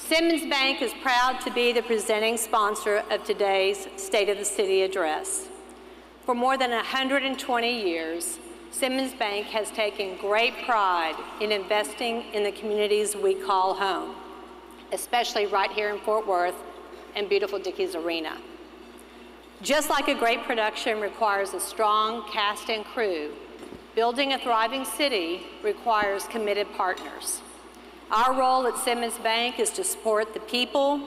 Simmons Bank is proud to be the presenting sponsor of today's State of the City address. For more than 120 years, Simmons Bank has taken great pride in investing in the communities we call home, especially right here in Fort Worth and beautiful Dickies Arena. Just like a great production requires a strong cast and crew, building a thriving city requires committed partners. Our role at Simmons Bank is to support the people,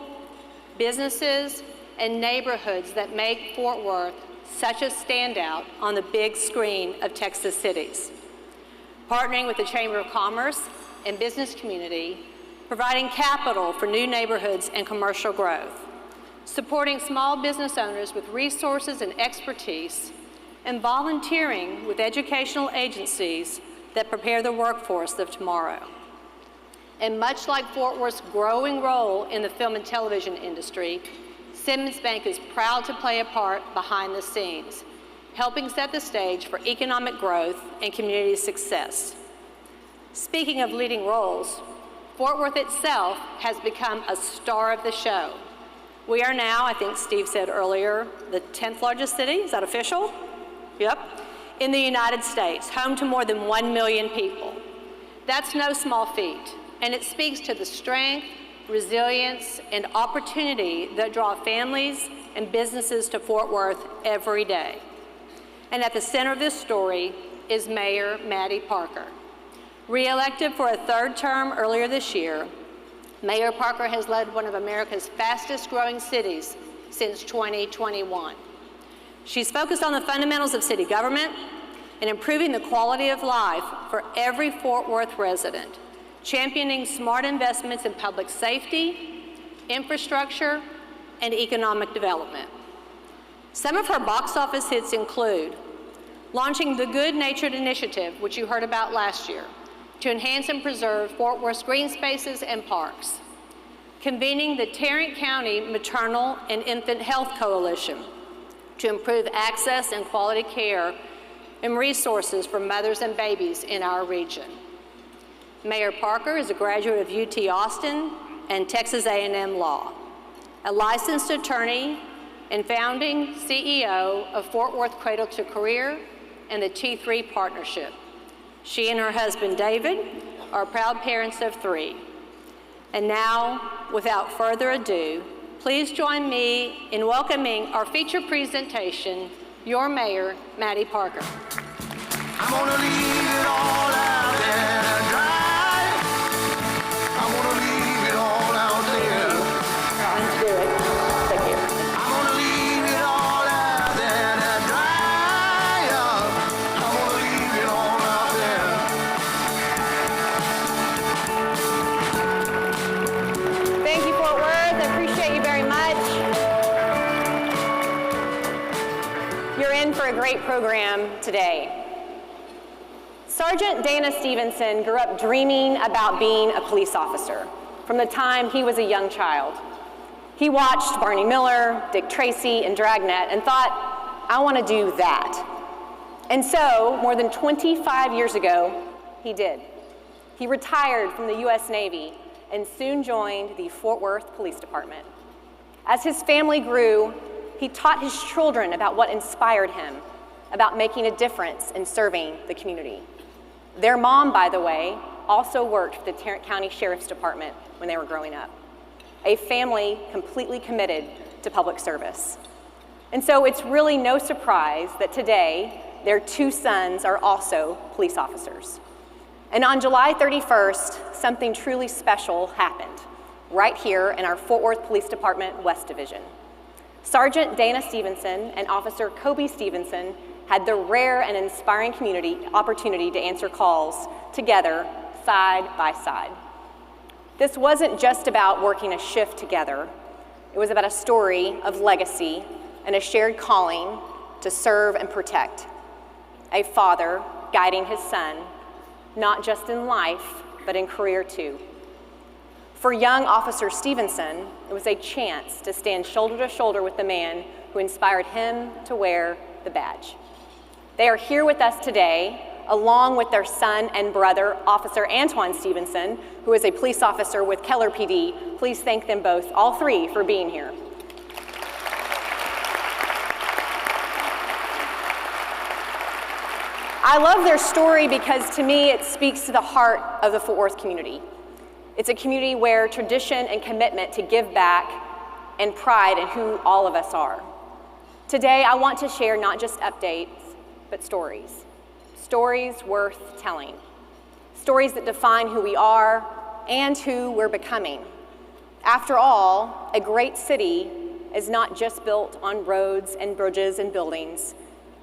businesses, and neighborhoods that make Fort Worth such a standout on the big screen of Texas cities. Partnering with the Chamber of Commerce and business community, providing capital for new neighborhoods and commercial growth, supporting small business owners with resources and expertise, and volunteering with educational agencies that prepare the workforce of tomorrow. And much like Fort Worth's growing role in the film and television industry, Simmons Bank is proud to play a part behind the scenes, helping set the stage for economic growth and community success. Speaking of leading roles, Fort Worth itself has become a star of the show. We are now, I think Steve said earlier, the 10th largest city, is that official? Yep, in the United States, home to more than 1 million people. That's no small feat. And it speaks to the strength, resilience, and opportunity that draw families and businesses to Fort Worth every day. And at the center of this story is Mayor Mattie Parker. Re-elected for a third term earlier this year, Mayor Parker has led one of America's fastest growing cities since 2021. She's focused on the fundamentals of city government and improving the quality of life for every Fort Worth resident, championing smart investments in public safety, infrastructure, and economic development. Some of her box office hits include launching the Good Natured Initiative, which you heard about last year, to enhance and preserve Fort Worth's green spaces and parks, convening the Tarrant County Maternal and Infant Health Coalition to improve access and quality care and resources for mothers and babies in our region. Mayor Parker is a graduate of UT Austin and Texas A&M Law, a licensed attorney and founding CEO of Fort Worth Cradle to Career and the T3 Partnership. She and her husband, David, are proud parents of 3. And now, without further ado, please join me in welcoming our feature presentation, your Mayor, Mattie Parker. I'm gonna leave it all out there to dry. I'm gonna leave it all out there. Let's do it. Thank you. I'm gonna leave it all out there to dry up. I'm gonna leave it all out there. Thank you, Fort Worth. I appreciate you very much. You're in for a great program today. Sergeant Dana Stevenson grew up dreaming about being a police officer from the time he was a young child. He watched Barney Miller, Dick Tracy, and Dragnet and thought, I want to do that. And so, more than 25 years ago, he did. He retired from the U.S. Navy and soon joined the Fort Worth Police Department. As his family grew, he taught his children about what inspired him, about making a difference in serving the community. Their mom, by the way, also worked for the Tarrant County Sheriff's Department when they were growing up. A family completely committed to public service. And so it's really no surprise that today their 2 sons are also police officers. And on July 31st, something truly special happened right here in our Fort Worth Police Department West Division. Sergeant Dana Stevenson and Officer Kobe Stevenson had the rare and inspiring opportunity to answer calls together, side by side. This wasn't just about working a shift together. It was about a story of legacy and a shared calling to serve and protect. A father guiding his son, not just in life, but in career too. For young Officer Stevenson, it was a chance to stand shoulder to shoulder with the man who inspired him to wear the badge. They are here with us today, along with their son and brother, Officer Antoine Stevenson, who is a police officer with Keller PD, Please thank them both, all three, for being here. I love their story because to me it speaks to the heart of the Fort Worth community. It's a community where tradition and commitment to give back and pride in who all of us are. Today I want to share not just updates, but stories. Stories worth telling. Stories that define who we are and who we're becoming. After all, a great city is not just built on roads and bridges and buildings,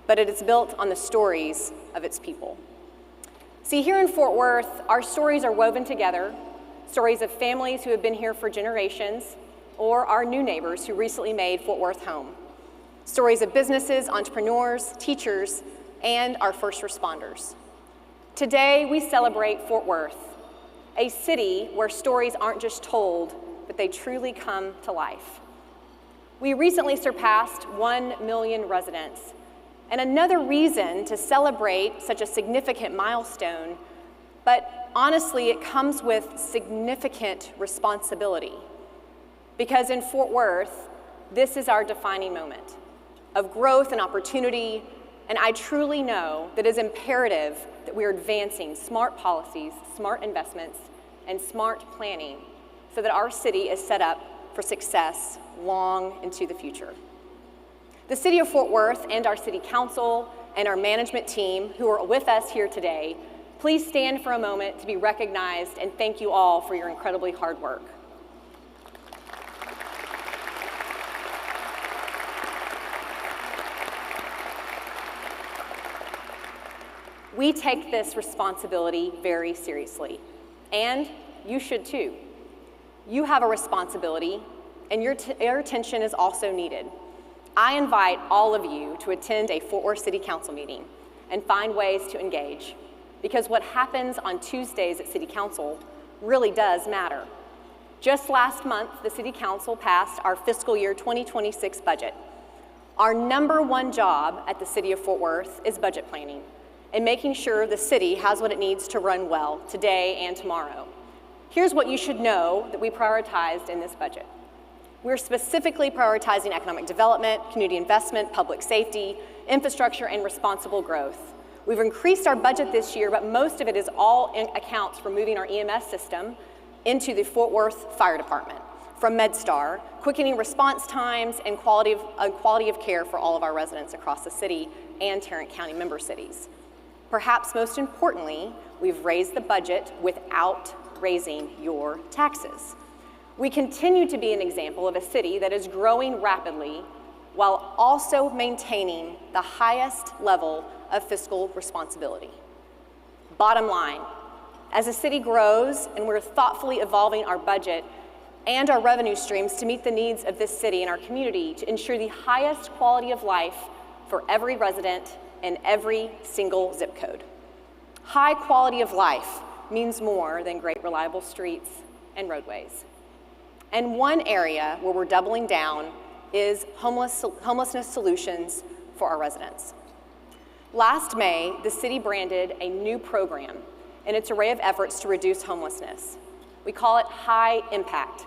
but it is built on the stories of its people. See, here in Fort Worth, our stories are woven together, stories of families who have been here for generations, or our new neighbors who recently made Fort Worth home. Stories of businesses, entrepreneurs, teachers, and our first responders. Today, we celebrate Fort Worth, a city where stories aren't just told, but they truly come to life. We recently surpassed 1 million residents, and another reason to celebrate such a significant milestone, but honestly, it comes with significant responsibility. Because in Fort Worth, this is our defining moment of growth and opportunity, and I truly know that it is imperative that we are advancing smart policies, smart investments, and smart planning so that our city is set up for success long into the future. The City of Fort Worth and our City Council and our management team who are with us here today, please stand for a moment to be recognized, and thank you all for your incredibly hard work. We take this responsibility very seriously, and you should too. You have a responsibility, and your attention is also needed. I invite all of you to attend a Fort Worth City Council meeting and find ways to engage, because what happens on Tuesdays at City Council really does matter. Just last month, the City Council passed our fiscal year 2026 budget. Our #1 job at the City of Fort Worth is budget planning and making sure the city has what it needs to run well today and tomorrow. Here's what you should know that we prioritized in this budget. We're specifically prioritizing economic development, community investment, public safety, infrastructure, and responsible growth. We've increased our budget this year, but most of it is all in accounts for moving our EMS system into the Fort Worth Fire Department from MedStar, quickening response times and quality of care for all of our residents across the city and Tarrant County member cities. Perhaps most importantly, we've raised the budget without raising your taxes. We continue to be an example of a city that is growing rapidly while also maintaining the highest level of fiscal responsibility. Bottom line, as the city grows and we're thoughtfully evolving our budget and our revenue streams to meet the needs of this city and our community to ensure the highest quality of life for every resident in every single zip code. High quality of life means more than great reliable streets and roadways. And one area where we're doubling down is homelessness solutions for our residents. Last May, the city branded a new program in its array of efforts to reduce homelessness. We call it High Impact,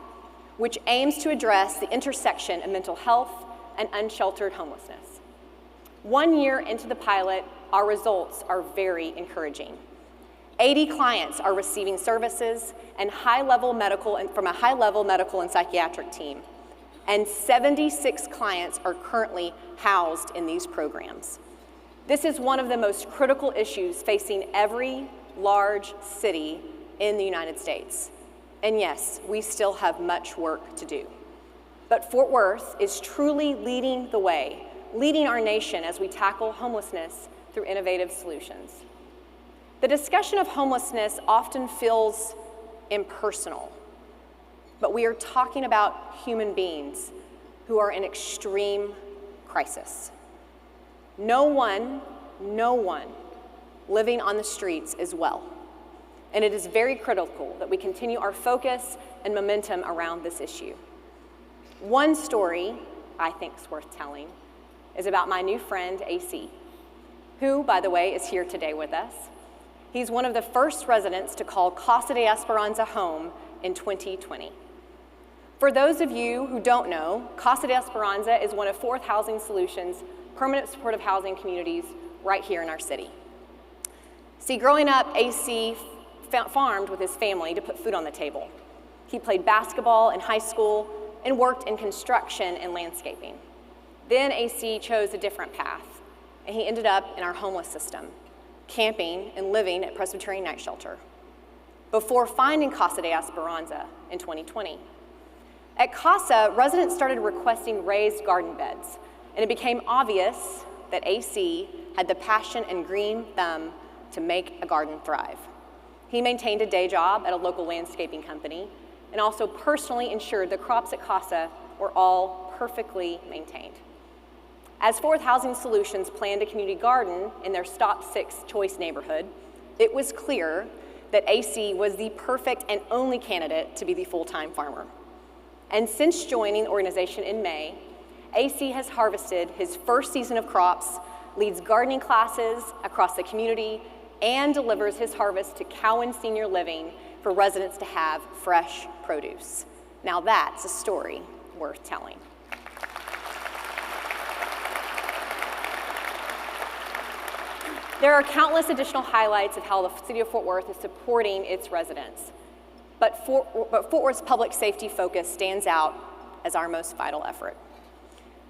which aims to address the intersection of mental health and unsheltered homelessness. 1 year into the pilot, our results are very encouraging. 80 clients are receiving services and from a high-level medical and psychiatric team, and 76 clients are currently housed in these programs. This is one of the most critical issues facing every large city in the United States. And yes, we still have much work to do. But Fort Worth is truly leading the way, leading our nation as we tackle homelessness through innovative solutions. The discussion of homelessness often feels impersonal, but we are talking about human beings who are in extreme crisis. No one living on the streets is well, and it is very critical that we continue our focus and momentum around this issue. One story I think is worth telling is about my new friend, AC, who, by the way, is here today with us. He's one of the first residents to call Casa de Esperanza home in 2020. For those of you who don't know, Casa de Esperanza is one of Worth Housing Solutions' permanent supportive housing communities right here in our city. See, growing up, AC farmed with his family to put food on the table. He played basketball in high school and worked in construction and landscaping. Then AC chose a different path, and he ended up in our homeless system, camping and living at Presbyterian Night Shelter, before finding Casa de Esperanza in 2020. At Casa, residents started requesting raised garden beds, and it became obvious that AC had the passion and green thumb to make a garden thrive. He maintained a day job at a local landscaping company and also personally ensured the crops at Casa were all perfectly maintained. As Worth Housing Solutions planned a community garden in their Stop 6 choice neighborhood, it was clear that AC was the perfect and only candidate to be the full-time farmer. And since joining the organization in May, AC has harvested his first season of crops, leads gardening classes across the community, and delivers his harvest to Cowan Senior Living for residents to have fresh produce. Now that's a story worth telling. There are countless additional highlights of how the City of Fort Worth is supporting its residents, but Fort Worth's public safety focus stands out as our most vital effort.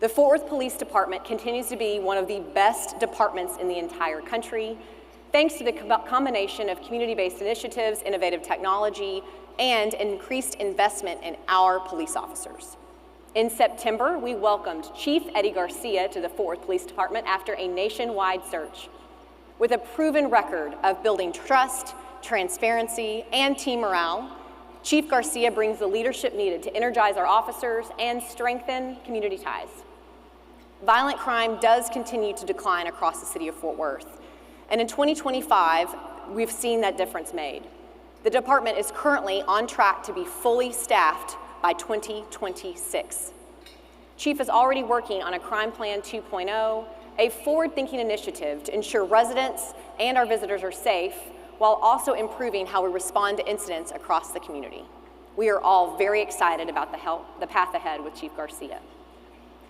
The Fort Worth Police Department continues to be one of the best departments in the entire country, thanks to the combination of community-based initiatives, innovative technology, and increased investment in our police officers. In September, we welcomed Chief Eddie Garcia to the Fort Worth Police Department after a nationwide search. With a proven record of building trust, transparency, and team morale, Chief Garcia brings the leadership needed to energize our officers and strengthen community ties. Violent crime does continue to decline across the city of Fort Worth, and in 2025, we've seen that difference made. The department is currently on track to be fully staffed by 2026. Chief is already working on a Crime Plan 2.0, a forward-thinking initiative to ensure residents and our visitors are safe, while also improving how we respond to incidents across the community. We are all very excited about the path ahead with Chief Garcia.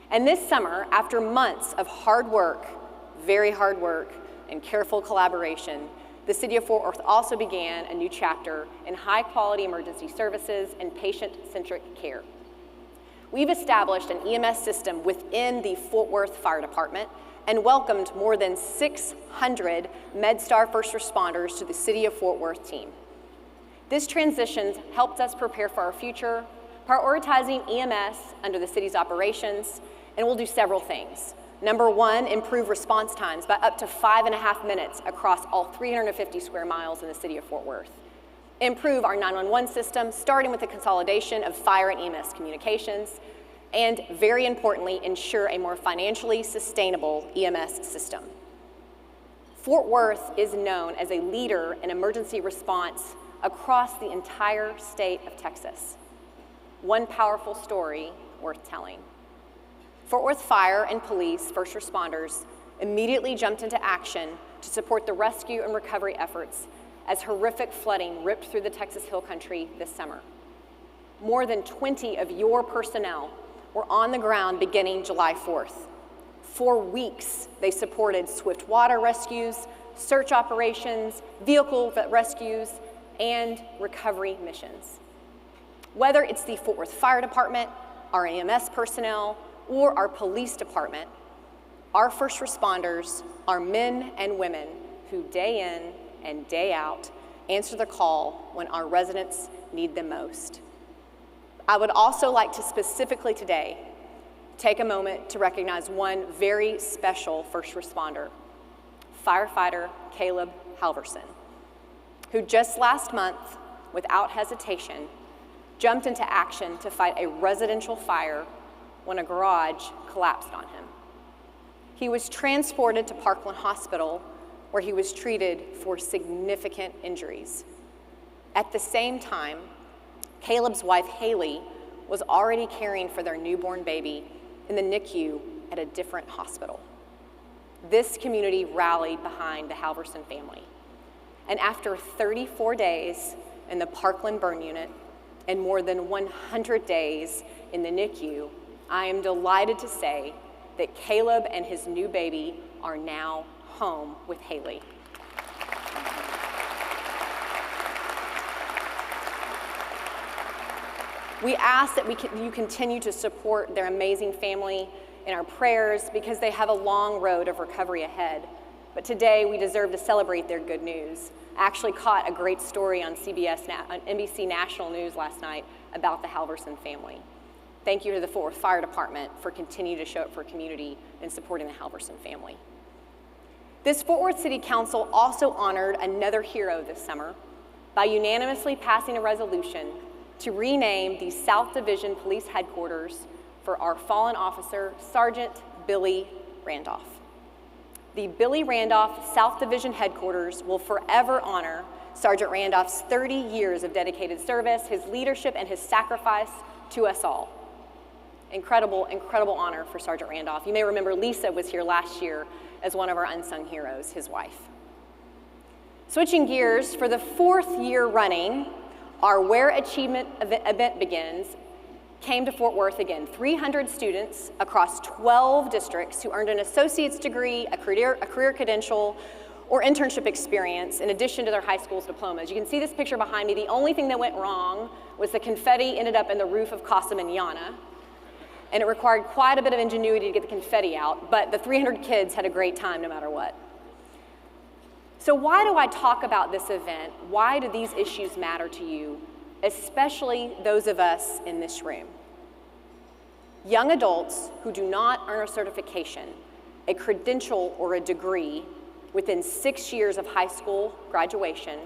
And this summer, after months of hard work, very hard work, and careful collaboration, the City of Fort Worth also began a new chapter in high-quality emergency services and patient-centric care. We've established an EMS system within the Fort Worth Fire Department and welcomed more than 600 MedStar first responders to the City of Fort Worth team. This transition helped us prepare for our future, prioritizing EMS under the city's operations, and we'll do several things. Number one, improve response times by up to 5.5 minutes across all 350 square miles in the City of Fort Worth. Improve our 911 system, starting with the consolidation of fire and EMS communications, and very importantly, ensure a more financially sustainable EMS system. Fort Worth is known as a leader in emergency response across the entire state of Texas. One powerful story worth telling. Fort Worth Fire and Police first responders immediately jumped into action to support the rescue and recovery efforts as horrific flooding ripped through the Texas Hill Country this summer. More than 20 of your personnel were on the ground beginning July 4th. For weeks, they supported swift water rescues, search operations, vehicle rescues, and recovery missions. Whether it's the Fort Worth Fire Department, our EMS personnel, or our police department, our first responders are men and women who day in and day out answer the call when our residents need them most. I would also like to specifically today take a moment to recognize one very special first responder, firefighter Caleb Halverson, who just last month, without hesitation, jumped into action to fight a residential fire when a garage collapsed on him. He was transported to Parkland Hospital, where he was treated for significant injuries. At the same time, Caleb's wife, Haley, was already caring for their newborn baby in the NICU at a different hospital. This community rallied behind the Halverson family. And after 34 days in the Parkland burn unit and more than 100 days in the NICU, I am delighted to say that Caleb and his new baby are now home with Haley. We ask that you continue to support their amazing family in our prayers because they have a long road of recovery ahead. But today we deserve to celebrate their good news. I actually caught a great story on NBC National News last night about the Halverson family. Thank you to the Fort Worth Fire Department for continuing to show up for community and supporting the Halverson family. This Fort Worth City Council also honored another hero this summer by unanimously passing a resolution to rename the South Division Police Headquarters for our fallen officer, Sergeant Billy Randolph. The Billy Randolph South Division Headquarters will forever honor Sergeant Randolph's 30 years of dedicated service, his leadership, and his sacrifice to us all. Incredible, incredible honor for Sergeant Randolph. You may remember Lisa was here last year as one of our unsung heroes, his wife. Switching gears, for the 4th year running, our Where Achievement event begins came to Fort Worth again. 300 students across 12 districts who earned an associate's degree, a career credential, or internship experience in addition to their high school's diplomas. You can see this picture behind me. The only thing that went wrong was the confetti ended up in the roof of Casa Manana, and it required quite a bit of ingenuity to get the confetti out, but the 300 kids had a great time no matter what. So why do I talk about this event? Why do these issues matter to you, especially those of us in this room? Young adults who do not earn a certification, a credential, or a degree within 6 years of high school graduation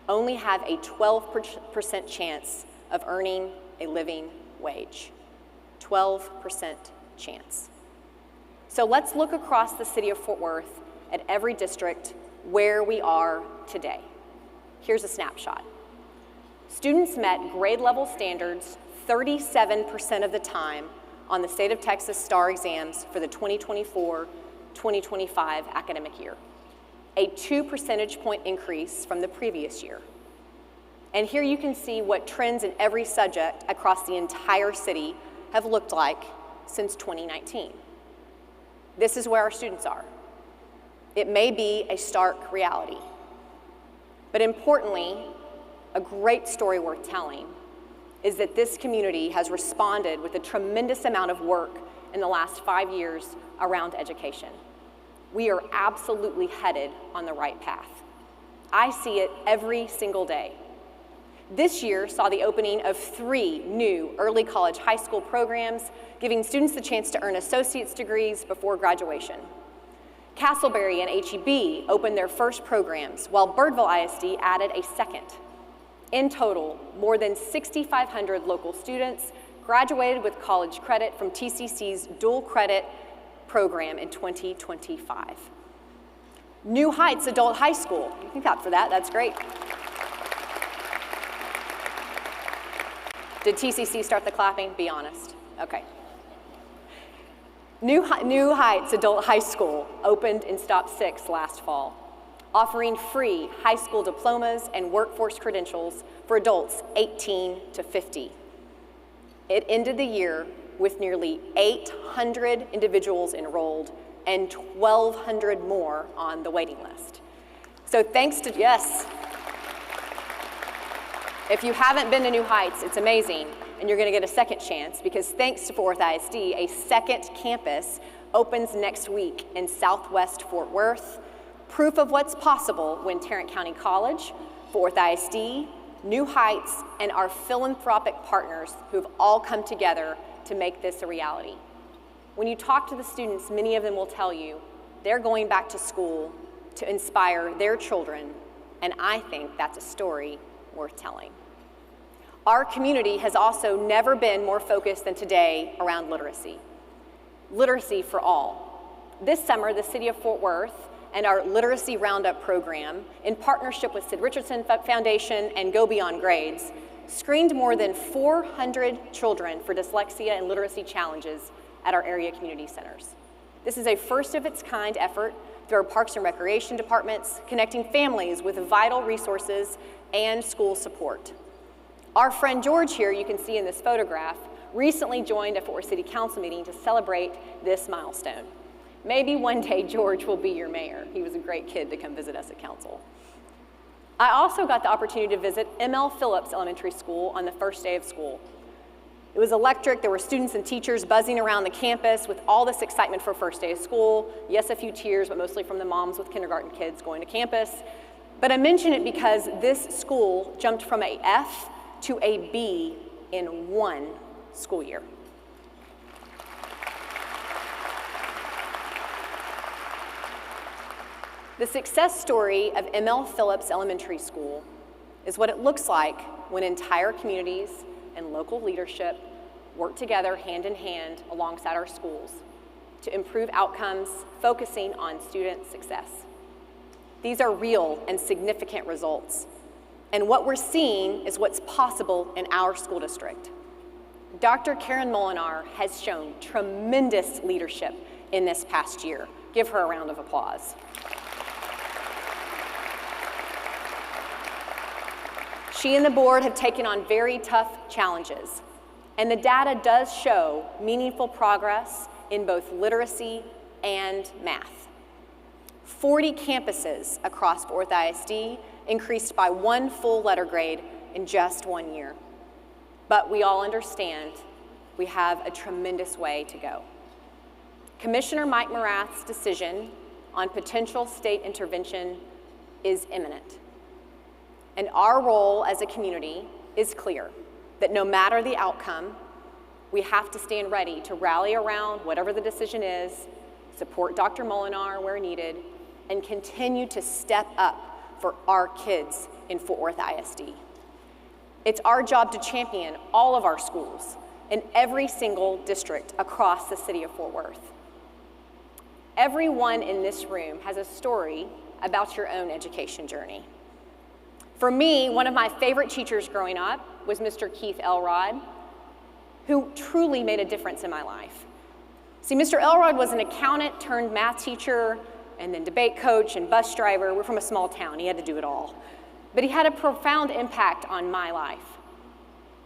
only have a 12% chance of earning a living wage. 12% chance. So let's look across the city of Fort Worth at every district where we are today. Here's a snapshot. Students met grade level standards 37% of the time on the state of Texas STAR exams for the 2024-2025 academic year, a 2 percentage point increase from the previous year. And here you can see what trends in every subject across the entire city have looked like since 2019. This is where our students are. It may be a stark reality, but importantly, a great story worth telling is that this community has responded with a tremendous amount of work in the last 5 years around education. We are absolutely headed on the right path. I see it every single day. This year saw the opening of 3 new early college high school programs, giving students the chance to earn associate's degrees before graduation. Castleberry and HEB opened their first programs, while Birdville ISD added a second. In total, more than 6,500 local students graduated with college credit from TCC's dual credit program in 2025. New Heights Adult High School, you can clap for that, that's great. Did TCC start the clapping? Be honest. Okay. New Heights Adult High School opened in Stop 6 last fall, offering free high school diplomas and workforce credentials for adults 18 to 50. It ended the year with nearly 800 individuals enrolled and 1,200 more on the waiting list. So thanks to, yes. If you haven't been to New Heights, it's amazing, and you're gonna get a second chance because thanks to Fort Worth ISD, a second campus opens next week in Southwest Fort Worth. Proof of what's possible when Tarrant County College, Fort Worth ISD, New Heights, and our philanthropic partners who've all come together to make this a reality. When you talk to the students, many of them will tell you they're going back to school to inspire their children, and I think that's a story worth telling. Our community has also never been more focused than today around literacy. Literacy for all. This summer, the city of Fort Worth and our Literacy Roundup program, in partnership with Sid Richardson Foundation and Go Beyond Grades, screened more than 400 children for dyslexia and literacy challenges at our area community centers. This is a first-of-its-kind effort through our Parks and Recreation departments, connecting families with vital resources and school support. Our friend George here, you can see in this photograph, recently joined a Fort Worth City Council meeting to celebrate this milestone. Maybe one day George will be your mayor. He was a great kid to come visit us at council. I also got the opportunity to visit M.L. Phillips Elementary School on the first day of school. It was electric. There were students and teachers buzzing around the campus with all this excitement for first day of school. Yes, a few tears, but mostly from the moms with kindergarten kids going to campus. But I mention it because this school jumped from a F to a B in one school year. The success story of M.L. Phillips Elementary School is what it looks like when entire communities and local leadership work together hand in hand alongside our schools to improve outcomes, focusing on student success. These are real and significant results. And what we're seeing is what's possible in our school district. Dr. Karen Molinar has shown tremendous leadership in this past year. Give her a round of applause. She and the board have taken on very tough challenges, and the data does show meaningful progress in both literacy and math. 40 campuses across Fort Worth ISD increased by 1 full letter grade in just 1 year. But we all understand we have a tremendous way to go. Commissioner Mike Morath's decision on potential state intervention is imminent. And our role as a community is clear, that no matter the outcome, we have to stand ready to rally around whatever the decision is, support Dr. Molinar where needed, and continue to step up for our kids in Fort Worth ISD. It's our job to champion all of our schools in every single district across the city of Fort Worth. Everyone in this room has a story about your own education journey. For me, one of my favorite teachers growing up was Mr. Keith Elrod, who truly made a difference in my life. See, Mr. Elrod was an accountant turned math teacher and then debate coach and bus driver. We're from a small town, he had to do it all. But he had a profound impact on my life.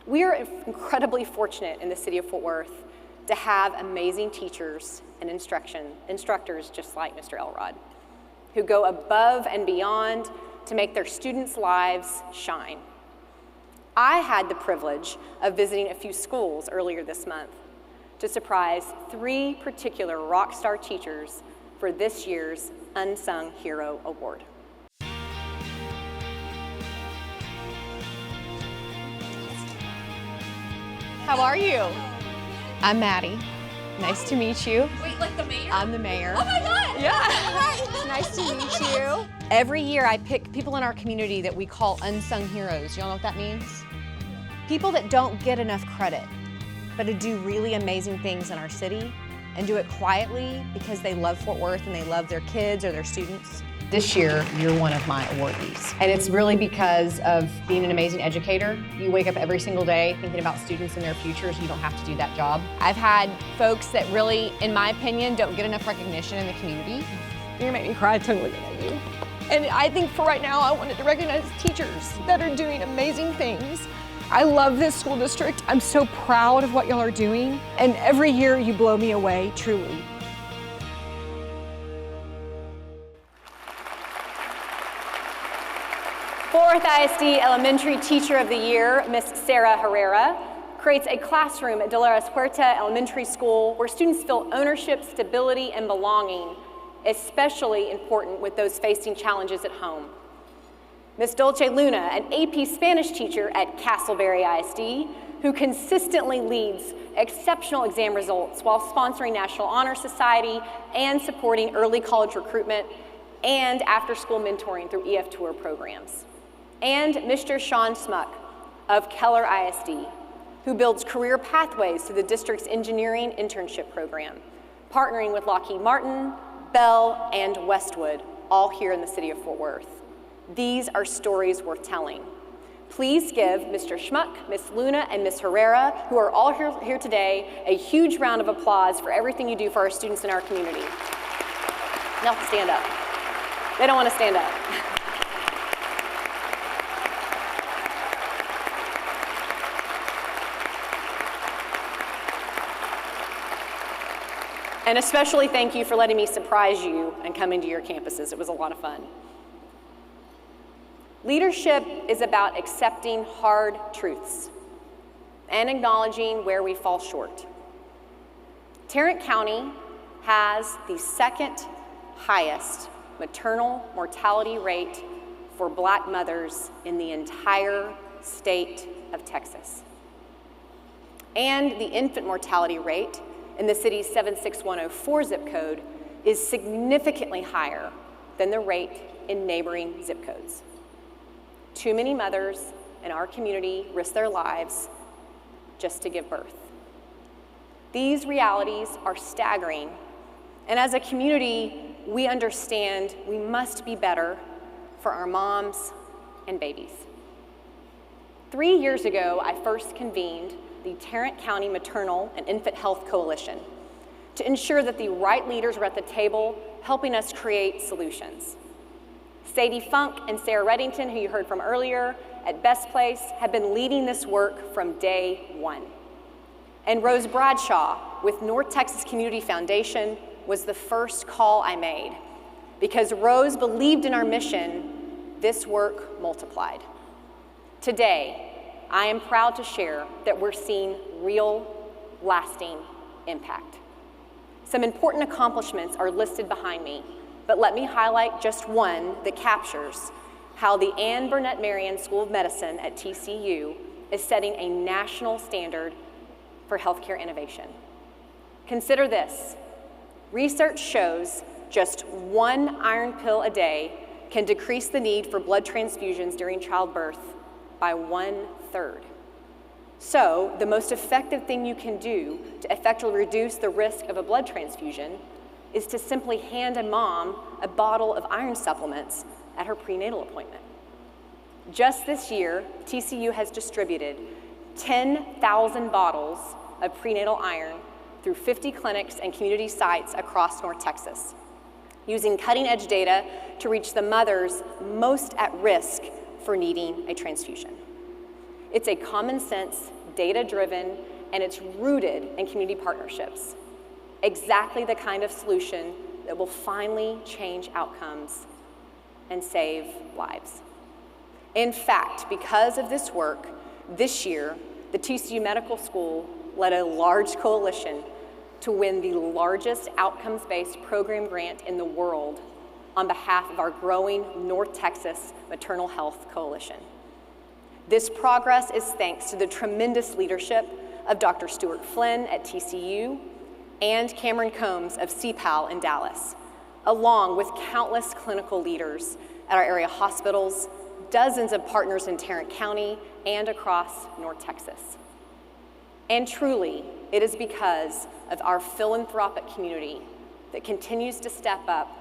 We are incredibly fortunate in the city of Fort Worth to have amazing teachers and instructors just like Mr. Elrod, who go above and beyond to make their students' lives shine. I had the privilege of visiting a few schools earlier this month to surprise 3 particular rock star teachers for this year's Unsung Hero Award. How are you? I'm Maddie. Nice to meet you. Wait, like the mayor? I'm the mayor. Oh my God! Yeah. Hi. Nice to meet you. Every year I pick people in our community that we call unsung heroes. Y'all know what that means? People that don't get enough credit, but to do really amazing things in our city and do it quietly because they love Fort Worth and they love their kids or their students. This year, you're one of my awardees. And it's really because of being an amazing educator. You wake up every single day thinking about students and their futures. You don't have to do that job. I've had folks that really, in my opinion, don't get enough recognition in the community. You're gonna make me cry totally at you. And I think for right now, I wanted to recognize teachers that are doing amazing things. I love this school district. I'm so proud of what y'all are doing. And every year you blow me away, truly. Fort Worth ISD Elementary Teacher of the Year, Miss Sarah Herrera, creates a classroom at Dolores Huerta Elementary School where students feel ownership, stability, and belonging, especially important with those facing challenges at home. Miss Dolce Luna, an AP Spanish teacher at Castleberry ISD, who consistently leads exceptional exam results while sponsoring National Honor Society and supporting early college recruitment and after-school mentoring through EF Tour programs. And Mr. Sean Smuck of Keller ISD, who builds career pathways through the district's engineering internship program, partnering with Lockheed Martin, Bell, and Westwood, all here in the city of Fort Worth. These are stories worth telling. Please give Mr. Schmuck, Miss Luna, and Miss Herrera, who are all here today, a huge round of applause for everything you do for our students in our community. They'll have to stand up. They don't want to stand up. And especially thank you for letting me surprise you and coming to your campuses. It was a lot of fun. Leadership is about accepting hard truths and acknowledging where we fall short. Tarrant County has the second highest maternal mortality rate for Black mothers in the entire state of Texas. And the infant mortality rate in the city's 76104 zip code is significantly higher than the rate in neighboring zip codes. Too many mothers in our community risk their lives just to give birth. These realities are staggering, and as a community, we understand we must be better for our moms and babies. 3 years ago, I first convened the Tarrant County Maternal and Infant Health Coalition to ensure that the right leaders were at the table helping us create solutions. Sadie Funk and Sarah Reddington, who you heard from earlier at Best Place, have been leading this work from day one. And Rose Bradshaw with North Texas Community Foundation was the first call I made. Because Rose believed in our mission, this work multiplied. Today, I am proud to share that we're seeing real, lasting impact. Some important accomplishments are listed behind me, but let me highlight just one that captures how the Ann Burnett Marion School of Medicine at TCU is setting a national standard for healthcare innovation. Consider this. Research shows just 1 iron pill a day can decrease the need for blood transfusions during childbirth by 1/3. So, the most effective thing you can do to effectively reduce the risk of a blood transfusion is to simply hand a mom a bottle of iron supplements at her prenatal appointment. Just this year, TCU has distributed 10,000 bottles of prenatal iron through 50 clinics and community sites across North Texas, using cutting-edge data to reach the mothers most at risk for needing a transfusion. It's a common-sense, data-driven, and it's rooted in community partnerships. Exactly the kind of solution that will finally change outcomes and save lives. In fact, because of this work, this year, the TCU Medical School led a large coalition to win the largest outcomes-based program grant in the world on behalf of our growing North Texas Maternal Health Coalition. This progress is thanks to the tremendous leadership of Dr. Stuart Flynn at TCU and Cameron Combs of CPAL in Dallas, along with countless clinical leaders at our area hospitals, dozens of partners in Tarrant County, and across North Texas. And truly, it is because of our philanthropic community that continues to step up,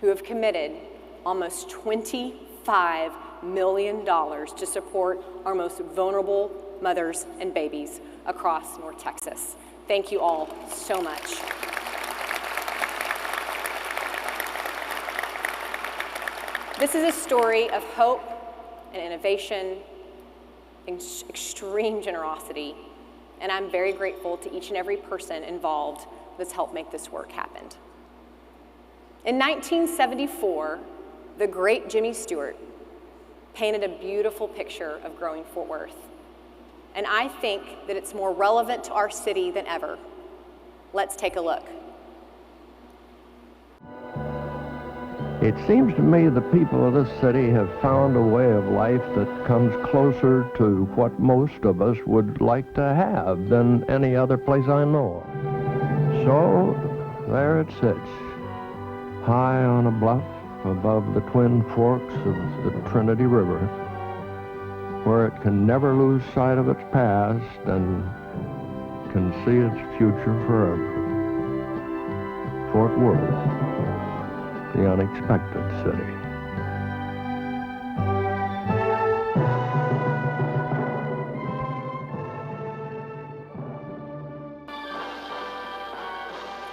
who have committed almost $25 million to support our most vulnerable mothers and babies across North Texas. Thank you all so much. This is a story of hope and innovation, extreme generosity, and I'm very grateful to each and every person involved that's helped make this work happen. In 1974, the great Jimmy Stewart painted a beautiful picture of growing Fort Worth. And I think that it's more relevant to our city than ever. Let's take a look. It seems to me the people of this city have found a way of life that comes closer to what most of us would like to have than any other place I know of. So there it sits, high on a bluff above the twin forks of the Trinity River, where it can never lose sight of its past and can see its future forever. Fort Worth, the unexpected city.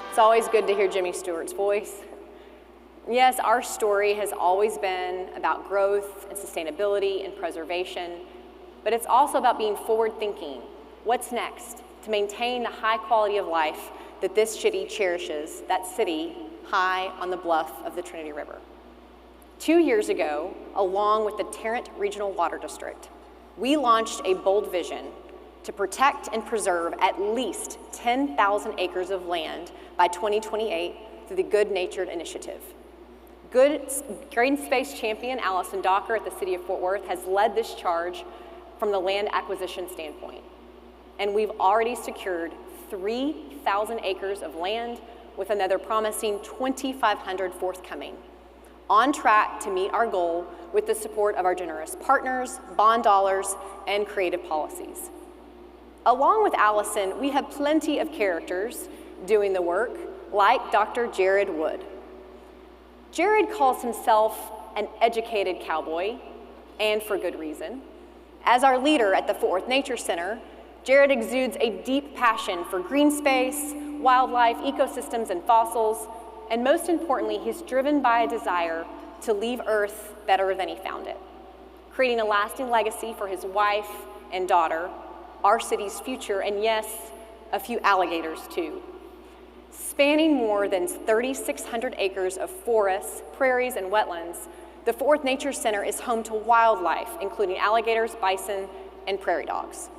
It's always good to hear Jimmy Stewart's voice. Yes, our story has always been about growth and sustainability and preservation, but it's also about being forward-thinking. What's next to maintain the high quality of life that this city cherishes that city high on the bluff of the Trinity River. 2 years ago, along with the Tarrant Regional Water District, we launched a bold vision to protect and preserve at least 10,000 acres of land by 2028 through the Good Natured Initiative. Green Space champion Allison Docker at the City of Fort Worth has led this charge from the land acquisition standpoint. And we've already secured 3,000 acres of land with another promising 2,500 forthcoming, on track to meet our goal with the support of our generous partners, bond dollars, and creative policies. Along with Allison, we have plenty of characters doing the work, like Dr. Jared Wood. Jared calls himself an educated cowboy, and for good reason. As our leader at the Fort Worth Nature Center, Jared exudes a deep passion for green space, wildlife, ecosystems, and fossils, and most importantly, he's driven by a desire to leave Earth better than he found it, creating a lasting legacy for his wife and daughter, our city's future, and yes, a few alligators too. Spanning more than 3,600 acres of forests, prairies, and wetlands, the Fort Worth Nature Center is home to wildlife, including alligators, bison, and prairie dogs.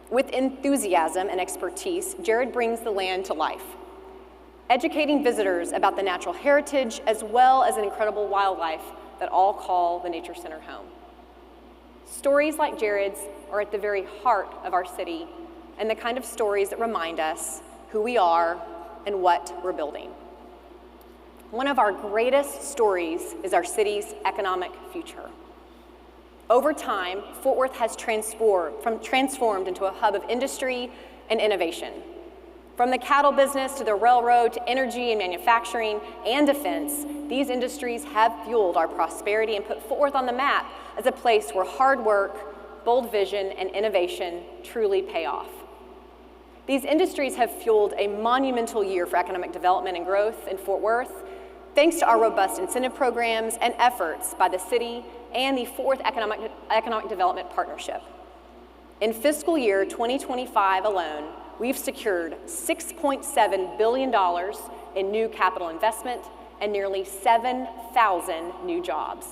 With enthusiasm and expertise, Jared brings the land to life, educating visitors about the natural heritage as well as an incredible wildlife that all call the Nature Center home. Stories like Jared's are at the very heart of our city and the kind of stories that remind us who we are and what we're building. One of our greatest stories is our city's economic future. Over time, Fort Worth has transformed into a hub of industry and innovation. From the cattle business to the railroad to energy and manufacturing and defense, these industries have fueled our prosperity and put Fort Worth on the map as a place where hard work, bold vision, and innovation truly pay off. These industries have fueled a monumental year for economic development and growth in Fort Worth, thanks to our robust incentive programs and efforts by the city and the Fort Worth Economic Development Partnership. In fiscal year 2025 alone, we've secured $6.7 billion in new capital investment and nearly 7,000 new jobs.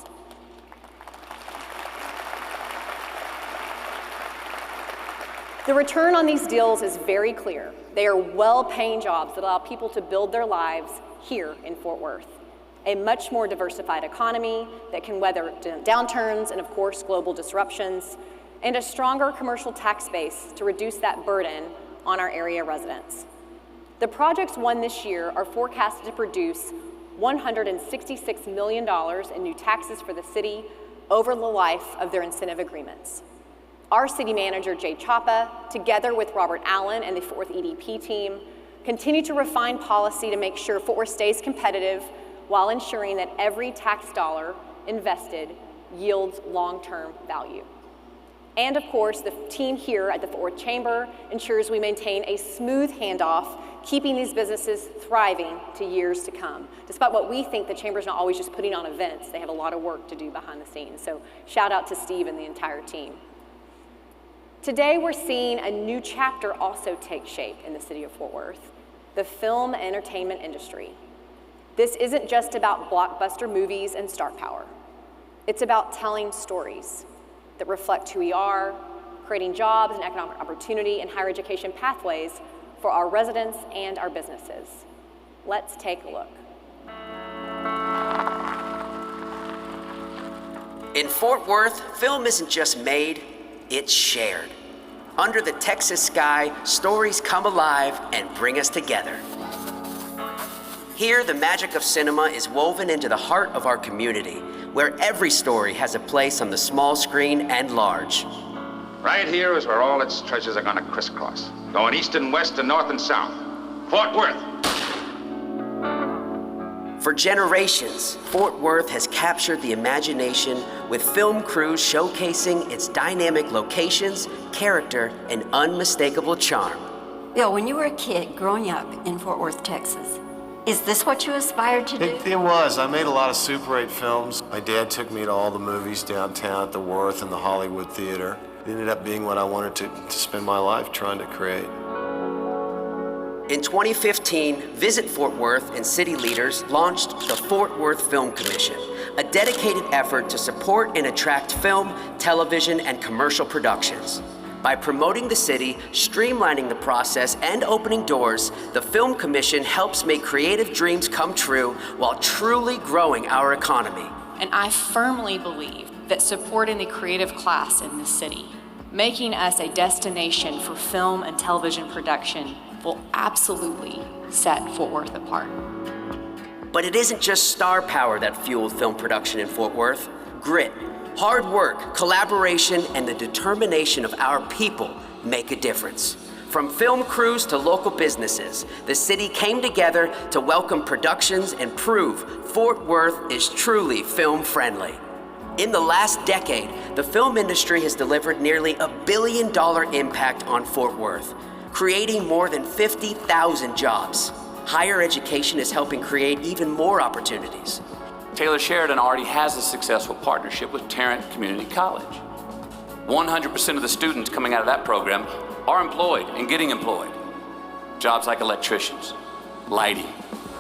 The return on these deals is very clear. They are well-paying jobs that allow people to build their lives here in Fort Worth. A much more diversified economy that can weather downturns and, of course, global disruptions, and a stronger commercial tax base to reduce that burden on our area residents. The projects won this year are forecasted to produce $166 million in new taxes for the city over the life of their incentive agreements. Our city manager, Jay Chapa, together with Robert Allen and the Fort Worth EDP team, continue to refine policy to make sure Fort Worth stays competitive while ensuring that every tax dollar invested yields long-term value. And of course, the team here at the Fort Worth Chamber ensures we maintain a smooth handoff, keeping these businesses thriving to years to come. Despite what we think, the Chamber's not always just putting on events. They have a lot of work to do behind the scenes. So shout out to Steve and the entire team. Today, we're seeing a new chapter also take shape in the city of Fort Worth, the film and entertainment industry. This isn't just about blockbuster movies and star power. It's about telling stories that reflect who we are, creating jobs and economic opportunity and higher education pathways for our residents and our businesses. Let's take a look. In Fort Worth, film isn't just made, it's shared. Under the Texas sky, stories come alive and bring us together. Here, the magic of cinema is woven into the heart of our community, where every story has a place on the small screen and large. Right here is where all its treasures are going to crisscross, going east and west and north and south. Fort Worth. For generations, Fort Worth has captured the imagination with film crews showcasing its dynamic locations, character, and unmistakable charm. Bill, when you were a kid growing up in Fort Worth, Texas, is this what you aspired to do? It was. I made a lot of Super 8 films. My dad took me to all the movies downtown at the Worth and the Hollywood Theater. It ended up being what I wanted to spend my life trying to create. In 2015, Visit Fort Worth and city leaders launched the Fort Worth Film Commission, a dedicated effort to support and attract film, television, and commercial productions. By promoting the city, streamlining the process, and opening doors, the Film Commission helps make creative dreams come true while truly growing our economy. And I firmly believe that supporting the creative class in this city, making us a destination for film and television production, will absolutely set Fort Worth apart. But it isn't just star power that fueled film production in Fort Worth. Grit, hard work, collaboration, and the determination of our people make a difference. From film crews to local businesses, the city came together to welcome productions and prove Fort Worth is truly film-friendly. In the last decade, the film industry has delivered nearly $1 billion impact on Fort Worth, creating more than 50,000 jobs. Higher education is helping create even more opportunities. Taylor Sheridan already has a successful partnership with Tarrant Community College. 100% of the students coming out of that program are employed and getting employed. Jobs like electricians, lighting,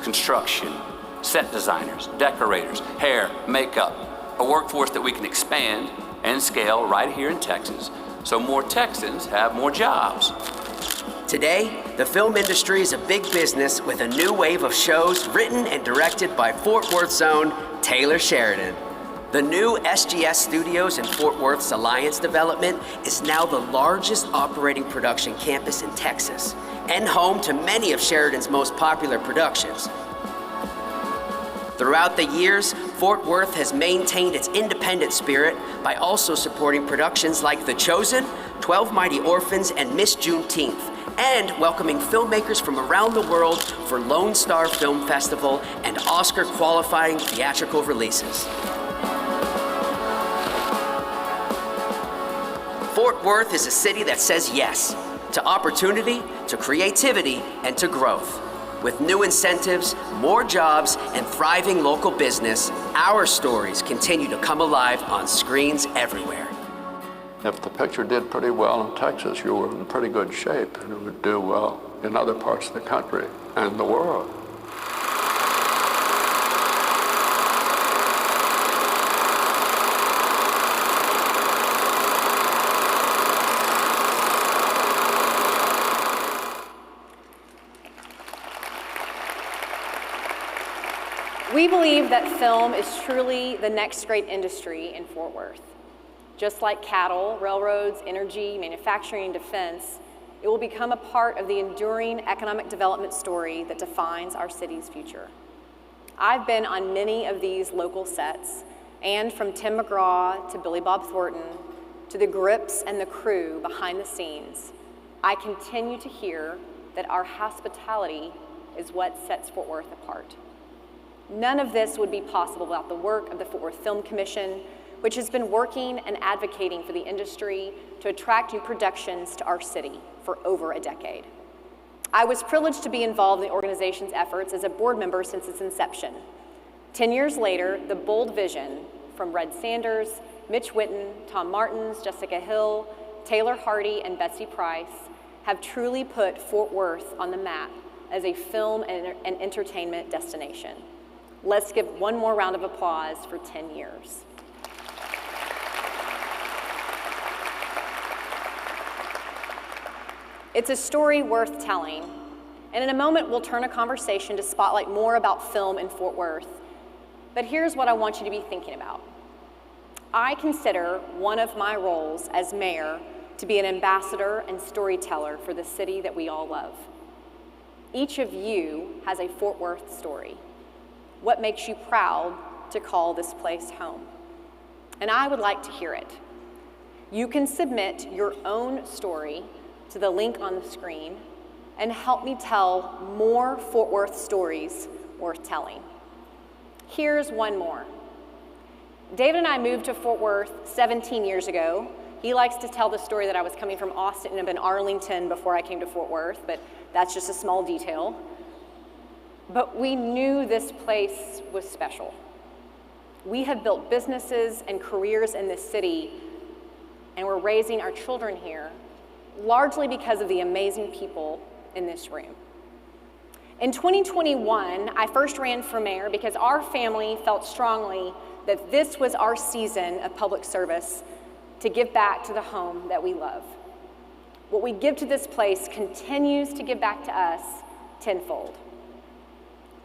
construction, set designers, decorators, hair, makeup, a workforce that we can expand and scale right here in Texas so more Texans have more jobs. Today, the film industry is a big business with a new wave of shows written and directed by Fort Worth's own Taylor Sheridan. The new SGS Studios in Fort Worth's Alliance development is now the largest operating production campus in Texas and home to many of Sheridan's most popular productions. Throughout the years, Fort Worth has maintained its independent spirit by also supporting productions like The Chosen, 12 Mighty Orphans, and Miss Juneteenth, and welcoming filmmakers from around the world for Lone Star Film Festival and Oscar-qualifying theatrical releases. Fort Worth is a city that says yes to opportunity, to creativity, and to growth. With new incentives, more jobs, and thriving local business, our stories continue to come alive on screens everywhere. If the picture did pretty well in Texas, you were in pretty good shape, and it would do well in other parts of the country and the world. We believe that film is truly the next great industry in Fort Worth. Just like cattle, railroads, energy, manufacturing, and defense, it will become a part of the enduring economic development story that defines our city's future. I've been on many of these local sets, and from Tim McGraw to Billy Bob Thornton to the grips and the crew behind the scenes, I continue to hear that our hospitality is what sets Fort Worth apart. None of this would be possible without the work of the Fort Worth Film Commission, which has been working and advocating for the industry to attract new productions to our city for over a decade. I was privileged to be involved in the organization's efforts as a board member since its inception. 10 years later, the bold vision from Red Sanders, Mitch Whitten, Tom Martins, Jessica Hill, Taylor Hardy, and Betsy Price have truly put Fort Worth on the map as a film and entertainment destination. Let's give one more round of applause for 10 years. It's a story worth telling, and in a moment we'll turn a conversation to spotlight more about film in Fort Worth. But here's what I want you to be thinking about. I consider one of my roles as mayor to be an ambassador and storyteller for the city that we all love. Each of you has a Fort Worth story. What makes you proud to call this place home? And I would like to hear it. You can submit your own story to the link on the screen and help me tell more Fort Worth stories worth telling. Here's one more. David and I moved to Fort Worth 17 years ago. He likes to tell the story that I was coming from Austin and have been Arlington before I came to Fort Worth, but that's just a small detail. But we knew this place was special. We have built businesses and careers in this city, and we're raising our children here, largely because of the amazing people in this room. In 2021, I first ran for mayor because our family felt strongly that this was our season of public service to give back to the home that we love. What we give to this place continues to give back to us tenfold.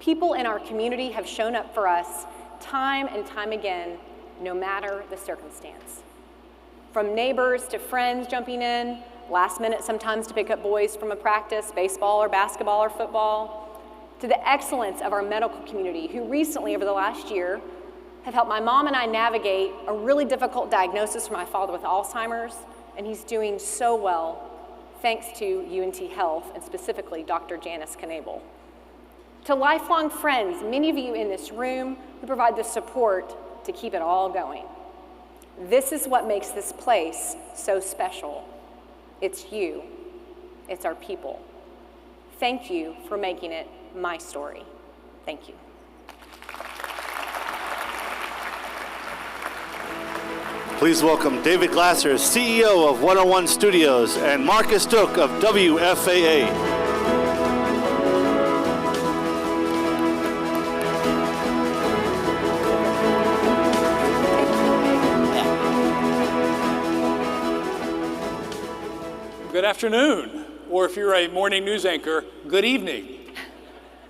People in our community have shown up for us time and time again, no matter the circumstance. From neighbors to friends jumping in, last minute sometimes to pick up boys from a practice, baseball or basketball or football, to the excellence of our medical community, who recently, over the last year, have helped my mom and I navigate a really difficult diagnosis for my father with Alzheimer's, and he's doing so well thanks to UNT Health, and specifically Dr. Janice Knable. To lifelong friends, many of you in this room who provide the support to keep it all going. This is what makes this place so special. It's you. It's our people. Thank you for making it my story. Thank you. Please welcome David Glasser, CEO of 101 Studios, and Marc Istook of WFAA. Good afternoon, or if you're a morning news anchor, good evening.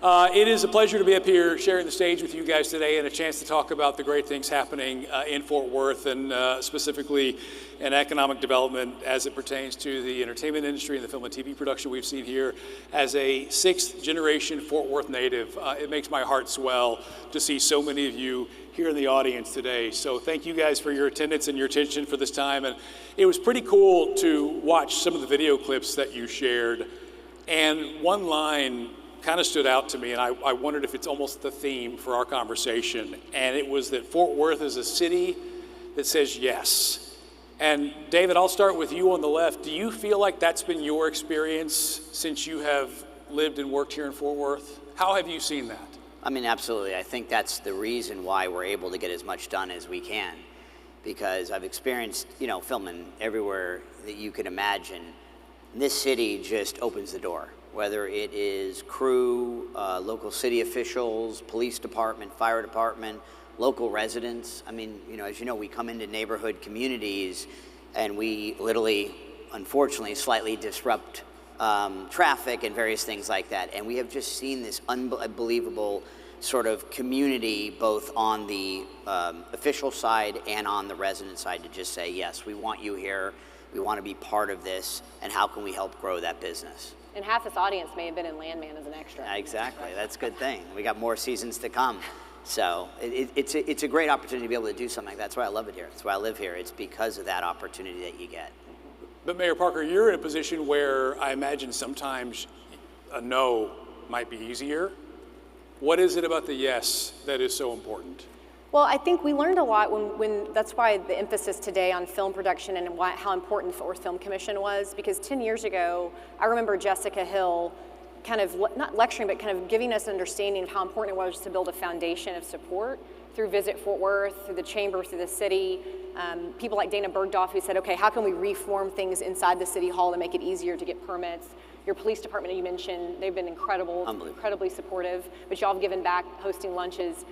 It is a pleasure to be up here sharing the stage with you guys today and a chance to talk about the great things happening in Fort Worth and specifically in economic development as it pertains to the entertainment industry and the film and TV production we've seen here. As a sixth generation Fort Worth native, it makes my heart swell to see so many of you here in the audience today. So thank you guys for your attendance and your attention for this time. And it was pretty cool to watch some of the video clips that you shared. And one line kind of stood out to me, and I wondered if it's almost the theme for our conversation. And it was that Fort Worth is a city that says yes. And David, I'll start with you on the left. Do you feel like that's been your experience since you have lived and worked here in Fort Worth? How have you seen that? I mean, absolutely. I think that's the reason why we're able to get as much done as we can, because I've experienced, filming everywhere that you can imagine. This city just opens the door, whether it is crew, local city officials, police department, fire department, local residents. I mean, as you know, we come into neighborhood communities and we literally, unfortunately, slightly disrupt traffic and various things like that. And we have just seen this unbelievable sort of community, both on the official side and on the resident side, to just say, yes, we want you here. We want to be part of this, and how can we help grow that business? And half this audience may have been in Landman as an extra. Exactly, that's a good thing. We got more seasons to come. So it's a great opportunity to be able to do something like that. That's why I love it here. That's why I live here. It's because of that opportunity that you get. But Mayor Parker, you're in a position where I imagine sometimes a no might be easier. What is it about the yes that is so important? Well, I think we learned a lot when that's why the emphasis today on film production and how important the Fort Worth Film Commission was, because 10 years ago, I remember Jessica Hill kind of, not lecturing, but kind of giving us an understanding of how important it was to build a foundation of support through Visit Fort Worth, through the chamber, through the city. People like Dana Bergdorf who said, okay, how can we reform things inside the city hall to make it easier to get permits? Your police department, you mentioned, they've been incredibly supportive, but y'all have given back hosting lunches.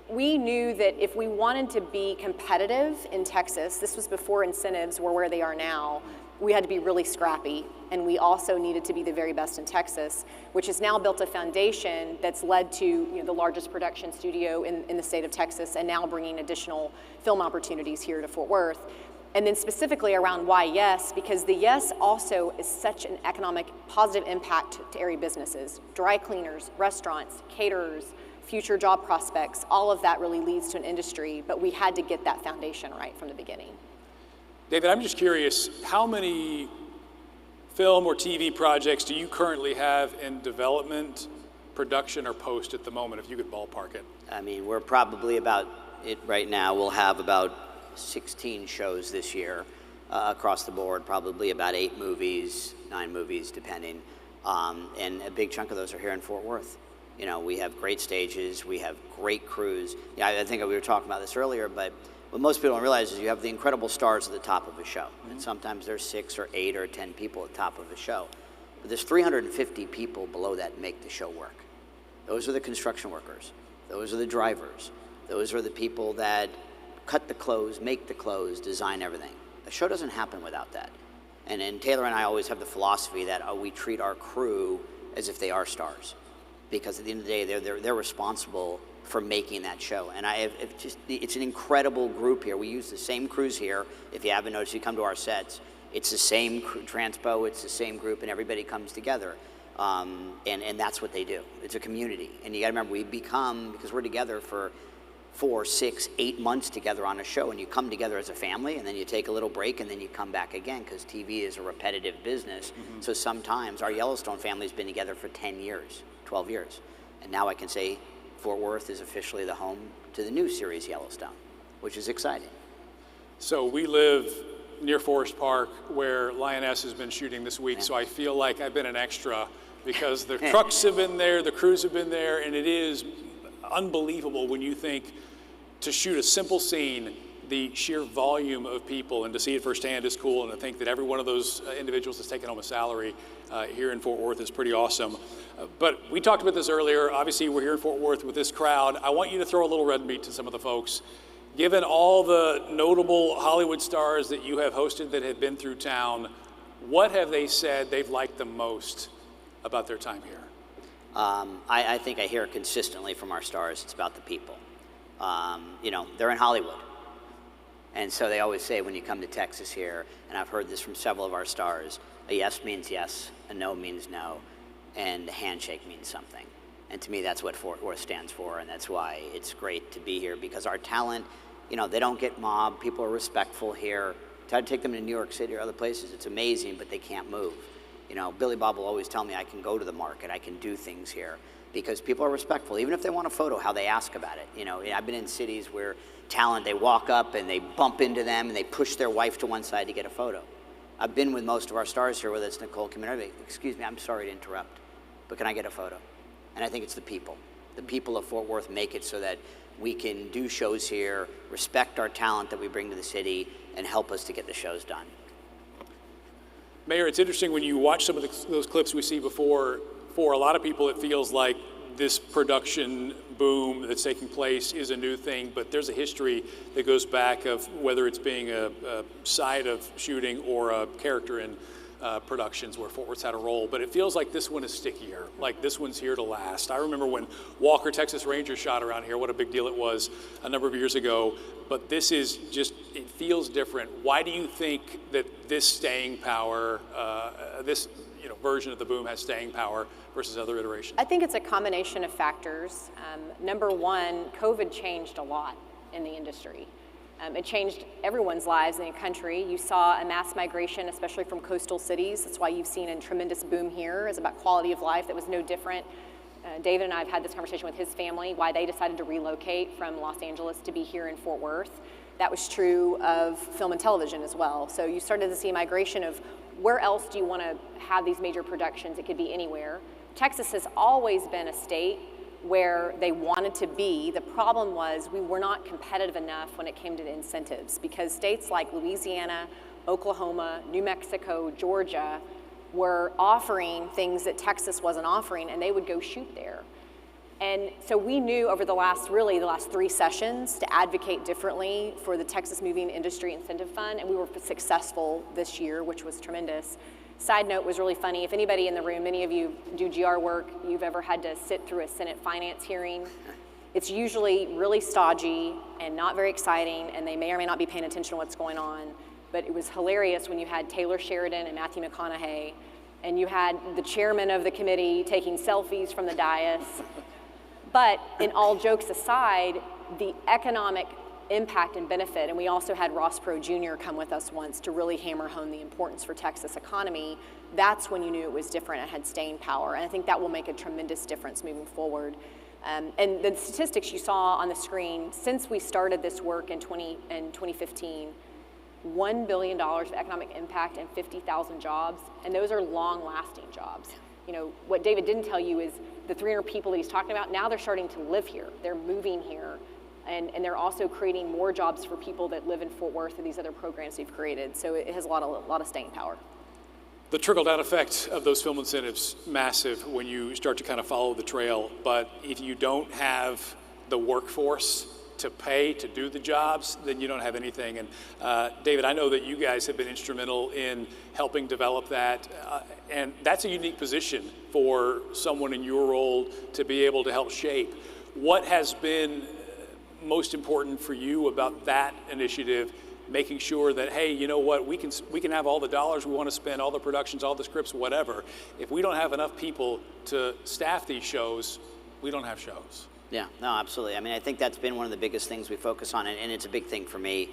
We knew that if we wanted to be competitive in Texas, this was before incentives were where they are now, we had to be really scrappy, and we also needed to be the very best in Texas, which has now built a foundation that's led to the largest production studio in the state of Texas, and now bringing additional film opportunities here to Fort Worth. And then specifically around why yes, because the yes also is such an economic positive impact to area businesses, dry cleaners, restaurants, caterers, future job prospects, all of that really leads to an industry, but we had to get that foundation right from the beginning. David, I'm just curious, how many film or TV projects do you currently have in development, production, or post at the moment, if you could ballpark it? I mean, we're probably about it right now. We'll have about 16 shows this year across the board, probably about 8 movies, 9 movies, depending. And a big chunk of those are here in Fort Worth. We have great stages, we have great crews. Yeah, I think we were talking about this earlier, but what most people don't realize is you have the incredible stars at the top of a show. And sometimes there's 6 or 8 or 10 people at the top of a show. but there's 350 people below that make the show work. Those are the construction workers. Those are the drivers. Those are the people that cut the clothes, make the clothes, design everything. The show doesn't happen without that. And Taylor and I always have the philosophy that we treat our crew as if they are stars, because at the end of the day, they're responsible for making that show. And it's an incredible group here. We use the same crews here. If you haven't noticed, you come to our sets, it's the same transpo, it's the same group, and everybody comes together. And that's what they do. It's a community. And you gotta remember, because we're together for 4, 6, 8 months together on a show, and you come together as a family, and then you take a little break, and then you come back again, because TV is a repetitive business. Mm-hmm. So sometimes our Yellowstone family's been together for 10 years, 12 years. And now I can say Fort Worth is officially the home to the new series Yellowstone, which is exciting. So we live near Forest Park, where Lioness has been shooting this week, so I feel like I've been an extra, because the trucks have been there, the crews have been there, and it is unbelievable when you think to shoot a simple scene, the sheer volume of people, and to see it firsthand is cool, and to think that every one of those individuals has taken home a salary here in Fort Worth is pretty awesome. But we talked about this earlier. Obviously, we're here in Fort Worth with this crowd. I want you to throw a little red meat to some of the folks. Given all the notable Hollywood stars that you have hosted that have been through town, what have they said they've liked the most about their time here? I think I hear consistently from our stars, it's about the people. They're in Hollywood. And so they always say when you come to Texas here, and I've heard this from several of our stars, a yes means yes, a no means no, and a handshake means something. And to me, that's what Fort Worth stands for, and that's why it's great to be here, because our talent, they don't get mobbed, people are respectful here. Try to take them to New York City or other places, it's amazing, but they can't move. Billy Bob will always tell me I can go to the market, I can do things here, because people are respectful. Even if they want a photo, how they ask about it. I've been in cities where talent, they walk up and they bump into them and they push their wife to one side to get a photo. I've been with most of our stars here, whether it's Nicole, Community. Excuse me, I'm sorry to interrupt, but can I get a photo? And I think it's the people. The people of Fort Worth make it so that we can do shows here, respect our talent that we bring to the city, and help us to get the shows done. Mayor, it's interesting when you watch some of those clips we see before. For a lot of people, it feels like this production boom that's taking place is a new thing, but there's a history that goes back of whether it's being a side of shooting or a character in productions where Fort Worth's had a role. But it feels like this one is stickier, like this one's here to last. I remember when Walker, Texas Rangers shot around here, what a big deal it was a number of years ago. But this is just, it feels different. Why do you think that this staying power, this version of the boom has staying power versus other iterations? I think it's a combination of factors. Number one, COVID changed a lot in the industry. It changed everyone's lives in the country. You saw a mass migration, especially from coastal cities. That's why you've seen a tremendous boom here. It's about quality of life that was no different. David and I have had this conversation with his family, why they decided to relocate from Los Angeles to be here in Fort Worth. That was true of film and television as well. So you started to see a migration of where else do you want to have these major productions? It could be anywhere. Texas has always been a state where they wanted to be. The problem was we were not competitive enough when it came to the incentives, because states like Louisiana, Oklahoma, New Mexico, Georgia were offering things that Texas wasn't offering, and they would go shoot there. And so we knew over the last 3 sessions to advocate differently for the Texas Movie Industry Incentive Fund, and we were successful this year, which was tremendous. Side note was really funny. If anybody in the room, many of you do GR work, you've ever had to sit through a Senate finance hearing, it's usually really stodgy and not very exciting, and they may or may not be paying attention to what's going on. But it was hilarious when you had Taylor Sheridan and Matthew McConaughey, and you had the chairman of the committee taking selfies from the dais. But in all jokes aside, the economic impact and benefit, and we also had Ross Perot Jr. come with us once to really hammer home the importance for Texas economy, that's when you knew it was different and had staying power. And I think that will make a tremendous difference moving forward. And the statistics you saw on the screen, since we started this work in 2015, $1 billion of economic impact and 50,000 jobs, and those are long-lasting jobs. What David didn't tell you is the 300 people that he's talking about, now they're starting to live here. They're moving here, and they're also creating more jobs for people that live in Fort Worth through these other programs we've created. So it has a lot of staying power. The trickle-down effect of those film incentives, massive when you start to kind of follow the trail. But if you don't have the workforce to pay to do the jobs, then you don't have anything. And David, I know that you guys have been instrumental in helping develop that. And that's a unique position for someone in your role to be able to help shape. What has been most important for you about that initiative, making sure that, hey, you know what, we can have all the dollars we want to spend, all the productions, all the scripts, whatever. If we don't have enough people to staff these shows, we don't have shows. Yeah, no, absolutely. I mean, I think that's been one of the biggest things we focus on, and it's a big thing for me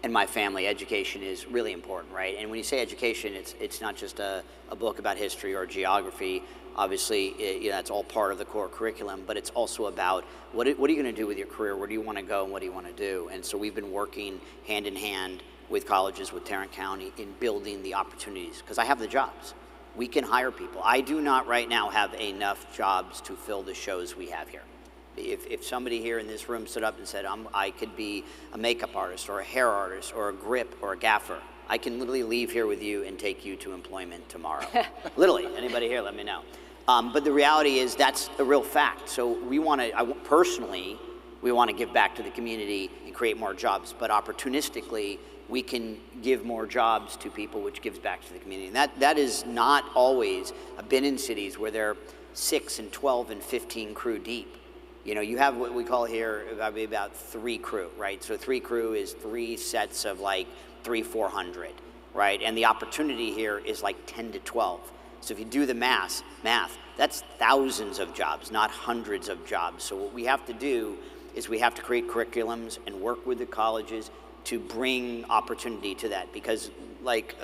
and my family. Education is really important, right? And when you say education, it's not just a book about history or geography. Obviously, that's all part of the core curriculum, but it's also about what are you going to do with your career? Where do you want to go and what do you want to do? And so we've been working hand in hand with colleges, with Tarrant County, in building the opportunities, because I have the jobs. We can hire people. I do not right now have enough jobs to fill the shows we have here. If somebody here in this room stood up and said, I could be a makeup artist or a hair artist or a grip or a gaffer, I can literally leave here with you and take you to employment tomorrow. Literally, anybody here, let me know. But the reality is that's a real fact. So we want to, personally, we want to give back to the community and create more jobs. But opportunistically, we can give more jobs to people, which gives back to the community. And that is not always. I've been in cities where they're 6 and 12 and 15 crew deep. You know, you have what we call here about 3 crew, right? So 3 crew is 3 sets of like 300-400, right? And the opportunity here is like 10 to 12. So if you do the math, that's thousands of jobs, not hundreds of jobs. So what we have to do is we have to create curriculums and work with the colleges to bring opportunity to that. Because like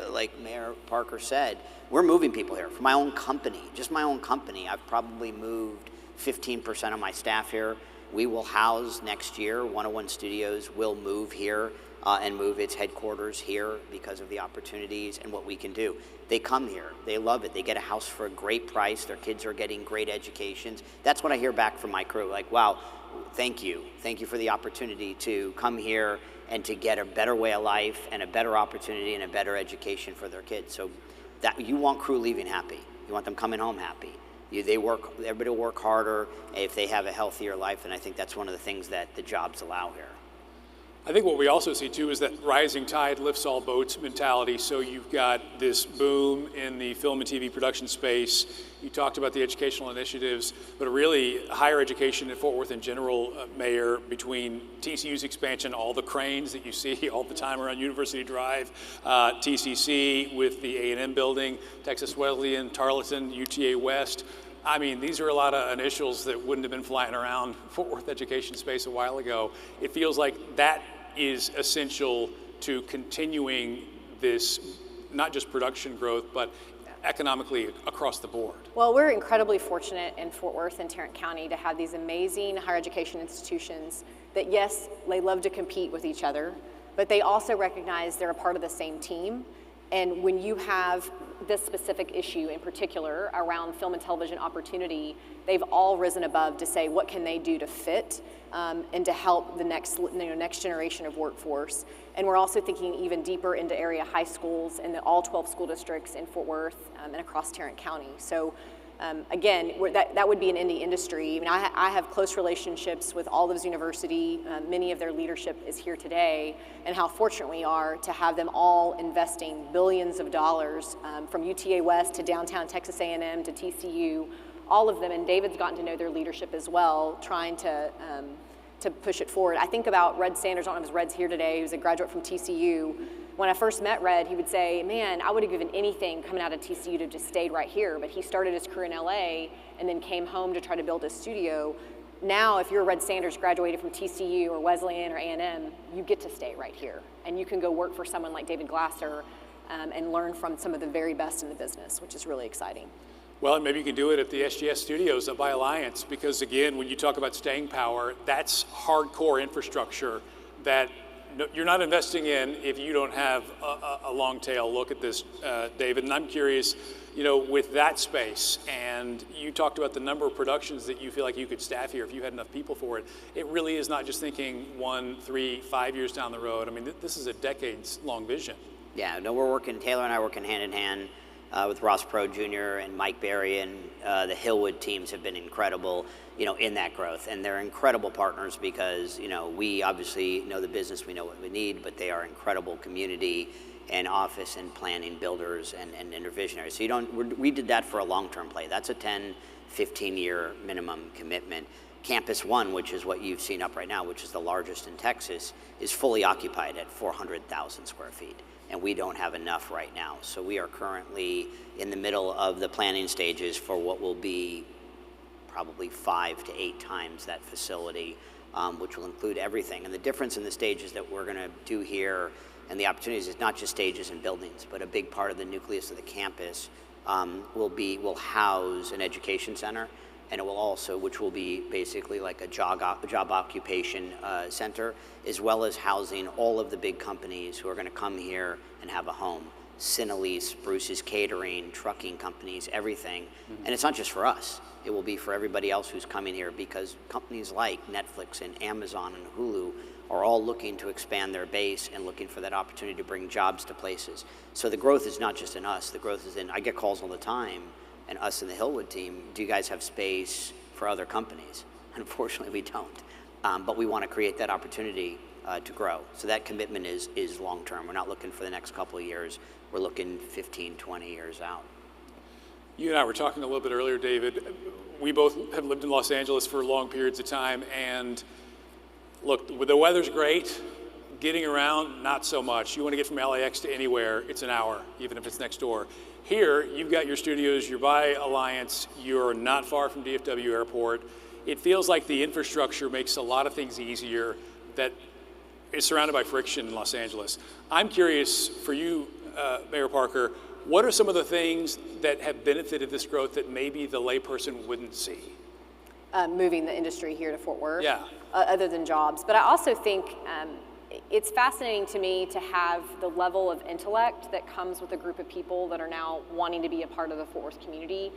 Mayor Parker said, we're moving people here. For my own company, just my own company, I've probably moved 15% of my staff here. We will house next year, 101 Studios will move here and move its headquarters here because of the opportunities and what we can do. They come here, they love it, they get a house for a great price, their kids are getting great educations. That's what I hear back from my crew, like, wow, thank you for the opportunity to come here and to get a better way of life and a better opportunity and a better education for their kids. So that you want crew leaving happy, you want them coming home happy. Everybody will work harder if they have a healthier life, and I think that's one of the things that the jobs allow here. I think what we also see too is that rising tide lifts all boats mentality. So you've got this boom in the film and TV production space. You talked about the educational initiatives, but really higher education in Fort Worth in general, Mayor, between TCU's expansion, all the cranes that you see all the time around University Drive, TCC with the A&M building, Texas Wesleyan, Tarleton, UTA West. I mean, these are a lot of initials that wouldn't have been flying around Fort Worth education space a while ago. It feels like that is essential to continuing this, not just production growth, but economically across the board. Well, we're incredibly fortunate in Fort Worth and Tarrant County to have these amazing higher education institutions that, yes, they love to compete with each other, but they also recognize they're a part of the same team. And when you have this specific issue in particular around film and television opportunity, they've all risen above to say what can they do to fit and to help the next generation of workforce. And we're also thinking even deeper into area high schools and all 12 school districts in Fort Worth and across Tarrant County. So again, that would be an indie industry. I mean, I have close relationships with all those university. Many of their leadership is here today, and how fortunate we are to have them all investing billions of dollars from UTA West to downtown Texas A&M to TCU, all of them. And David's gotten to know their leadership as well, trying to push it forward. I think about Red Sanders. I don't know if Red's here today. He was a graduate from TCU. When I first met Red, he would say, man, I would have given anything coming out of TCU to just stayed right here. But he started his career in LA and then came home to try to build his studio. Now, if you're Red Sanders, graduated from TCU or Wesleyan or A&M, you get to stay right here. And you can go work for someone like David Glasser and learn from some of the very best in the business, which is really exciting. Well, and maybe you can do it at the SGS studios by Alliance, because again, when you talk about staying power, that's hardcore infrastructure that you're not investing in if you don't have a long tail. Look at this, David, and I'm curious, with that space, and you talked about the number of productions that you feel like you could staff here if you had enough people for it. It really is not just thinking 1, 3, 5 years down the road. I mean, this is a decades-long vision. Yeah, no, we're working, Taylor and I are working hand in hand with Ross Pro Jr. and Mike Berry, and the Hillwood teams have been incredible, in that growth. And they're incredible partners because, we obviously know the business, we know what we need, but they are incredible community and office and planning builders and intervisionaries. So we did that for a long-term play. That's a 10, 15-year minimum commitment. Campus One, which is what you've seen up right now, which is the largest in Texas, is fully occupied at 400,000 square feet. And we don't have enough right now. So we are currently in the middle of the planning stages for what will be probably 5 to 8 times that facility, which will include everything. And the difference in the stages that we're gonna do here and the opportunities is not just stages and buildings, but a big part of the nucleus of the campus will house an education center, and it will also, which will be basically like a job occupation center, as well as housing all of the big companies who are going to come here and have a home. Cinelise, Bruce's Catering, trucking companies, everything. Mm-hmm. And it's not just for us. It will be for everybody else who's coming here, because companies like Netflix and Amazon and Hulu are all looking to expand their base and looking for that opportunity to bring jobs to places. So the growth is not just in us, the growth is in, I get calls all the time, and us and the Hillwood team, do you guys have space for other companies? Unfortunately, we don't. But we want to create that opportunity to grow. So that commitment is long-term. We're not looking for the next couple of years. We're looking 15, 20 years out. You and I were talking a little bit earlier, David. We both have lived in Los Angeles for long periods of time, and look, the weather's great. Getting around, not so much. You want to get from LAX to anywhere, it's an hour, even if it's next door. Here, you've got your studios, you're by Alliance, you're not far from DFW Airport. It feels like the infrastructure makes a lot of things easier, that is surrounded by friction in Los Angeles. I'm curious, for you, Mayor Parker, what are some of the things that have benefited this growth that maybe the layperson wouldn't see? Moving the industry here to Fort Worth, yeah. Other than jobs. But I also think it's fascinating to me to have the level of intellect that comes with a group of people that are now wanting to be a part of the Fort Worth community.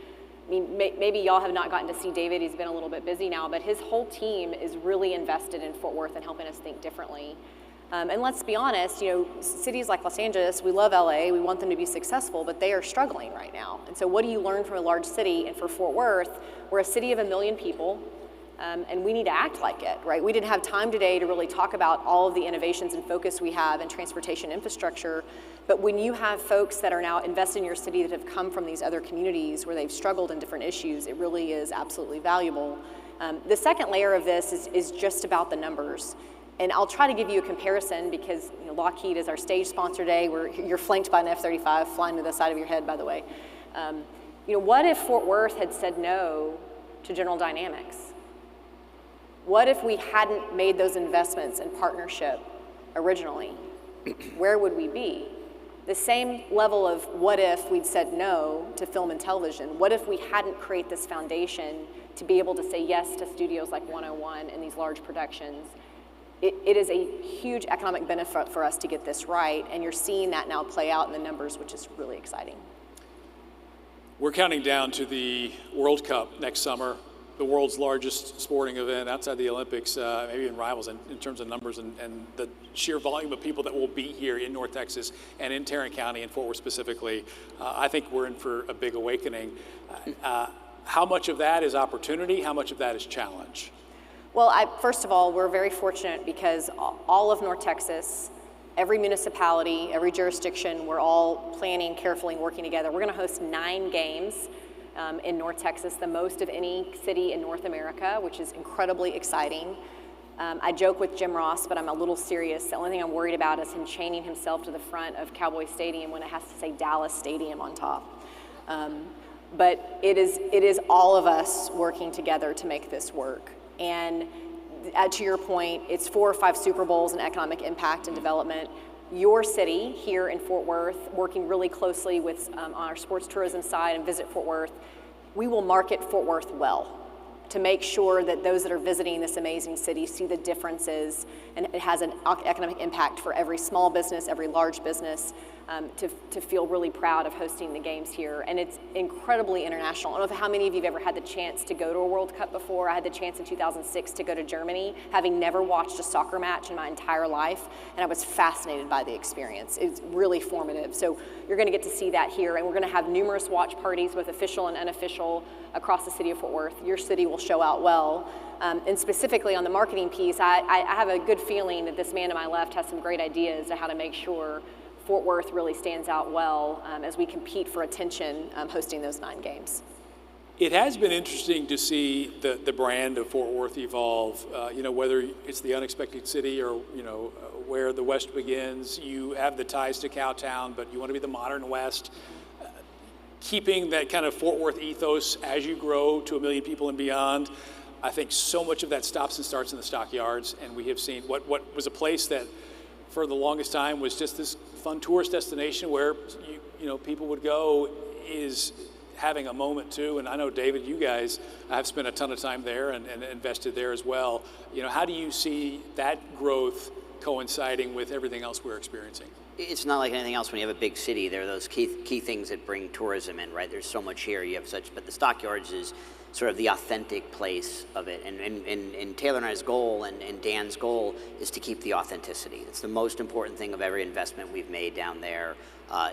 I mean, maybe y'all have not gotten to see David, he's been a little bit busy now, but his whole team is really invested in Fort Worth and helping us think differently. And let's be honest, cities like Los Angeles, we love LA, we want them to be successful, but they are struggling right now. And so what do you learn from a large city? And for Fort Worth, we're a city of 1 million people, and we need to act like it, right? We didn't have time today to really talk about all of the innovations and focus we have in transportation infrastructure, but when you have folks that are now invested in your city that have come from these other communities where they've struggled in different issues, it really is absolutely valuable. The second layer of this is just about the numbers. And I'll try to give you a comparison because Lockheed is our stage sponsor today. You're flanked by an F-35 flying to the side of your head, by the way. What if Fort Worth had said no to General Dynamics? What if we hadn't made those investments in partnership originally? Where would we be? The same level of what if we'd said no to film and television? What if we hadn't created this foundation to be able to say yes to studios like 101 and these large productions? It is a huge economic benefit for us to get this right, and you're seeing that now play out in the numbers, which is really exciting. We're counting down to the World Cup next summer, the world's largest sporting event outside the Olympics, maybe even rivals in terms of numbers and the sheer volume of people that will be here in North Texas and in Tarrant County and Fort Worth specifically. I think we're in for a big awakening. How much of that is opportunity? How much of that is challenge? Well, first of all, we're very fortunate because all of North Texas, every municipality, every jurisdiction, we're all planning carefully and working together. We're going to host 9 games in North Texas, the most of any city in North America, which is incredibly exciting. I joke with Jim Ross, but I'm a little serious. The only thing I'm worried about is him chaining himself to the front of Cowboy Stadium when it has to say Dallas Stadium on top. But it is all of us working together to make this work. And to your point, it's 4 or 5 Super Bowls in economic impact and development. Your city here in Fort Worth, working really closely with on our sports tourism side and Visit Fort Worth, we will market Fort Worth well to make sure that those that are visiting this amazing city see the differences, and it has an economic impact for every small business, every large business. to feel really proud of hosting the games here. And it's incredibly international. I don't know how many of you have ever had the chance to go to a World Cup before. I had the chance in 2006 to go to Germany, having never watched a soccer match in my entire life, and I was fascinated by the experience. It's really formative. So you're going to get to see that here, and we're going to have numerous watch parties, both official and unofficial, across the city of Fort Worth. Your city will show out well. And specifically on the marketing piece, I have a good feeling that this man to my left has some great ideas on how to make sure Fort Worth really stands out well as we compete for attention hosting those 9 games. It has been interesting to see the brand of Fort Worth evolve, whether it's the unexpected city or, where the West begins. You have the ties to Cowtown, but you want to be the modern West. Keeping that kind of Fort Worth ethos as you grow to 1 million people and beyond. I think so much of that stops and starts in the stockyards, and we have seen what was a place that for the longest time was just this fun tourist destination where people would go is having a moment too. And I know, David, you guys have spent a ton of time there and invested there as well. How do you see that growth coinciding with everything else we're experiencing? It's not like anything else when you have a big city. There are those key things that bring tourism in, right? There's so much here. You have but the stockyards is sort of the authentic place of it. And Taylor and I's goal and Dan's goal is to keep the authenticity. It's the most important thing of every investment we've made down there,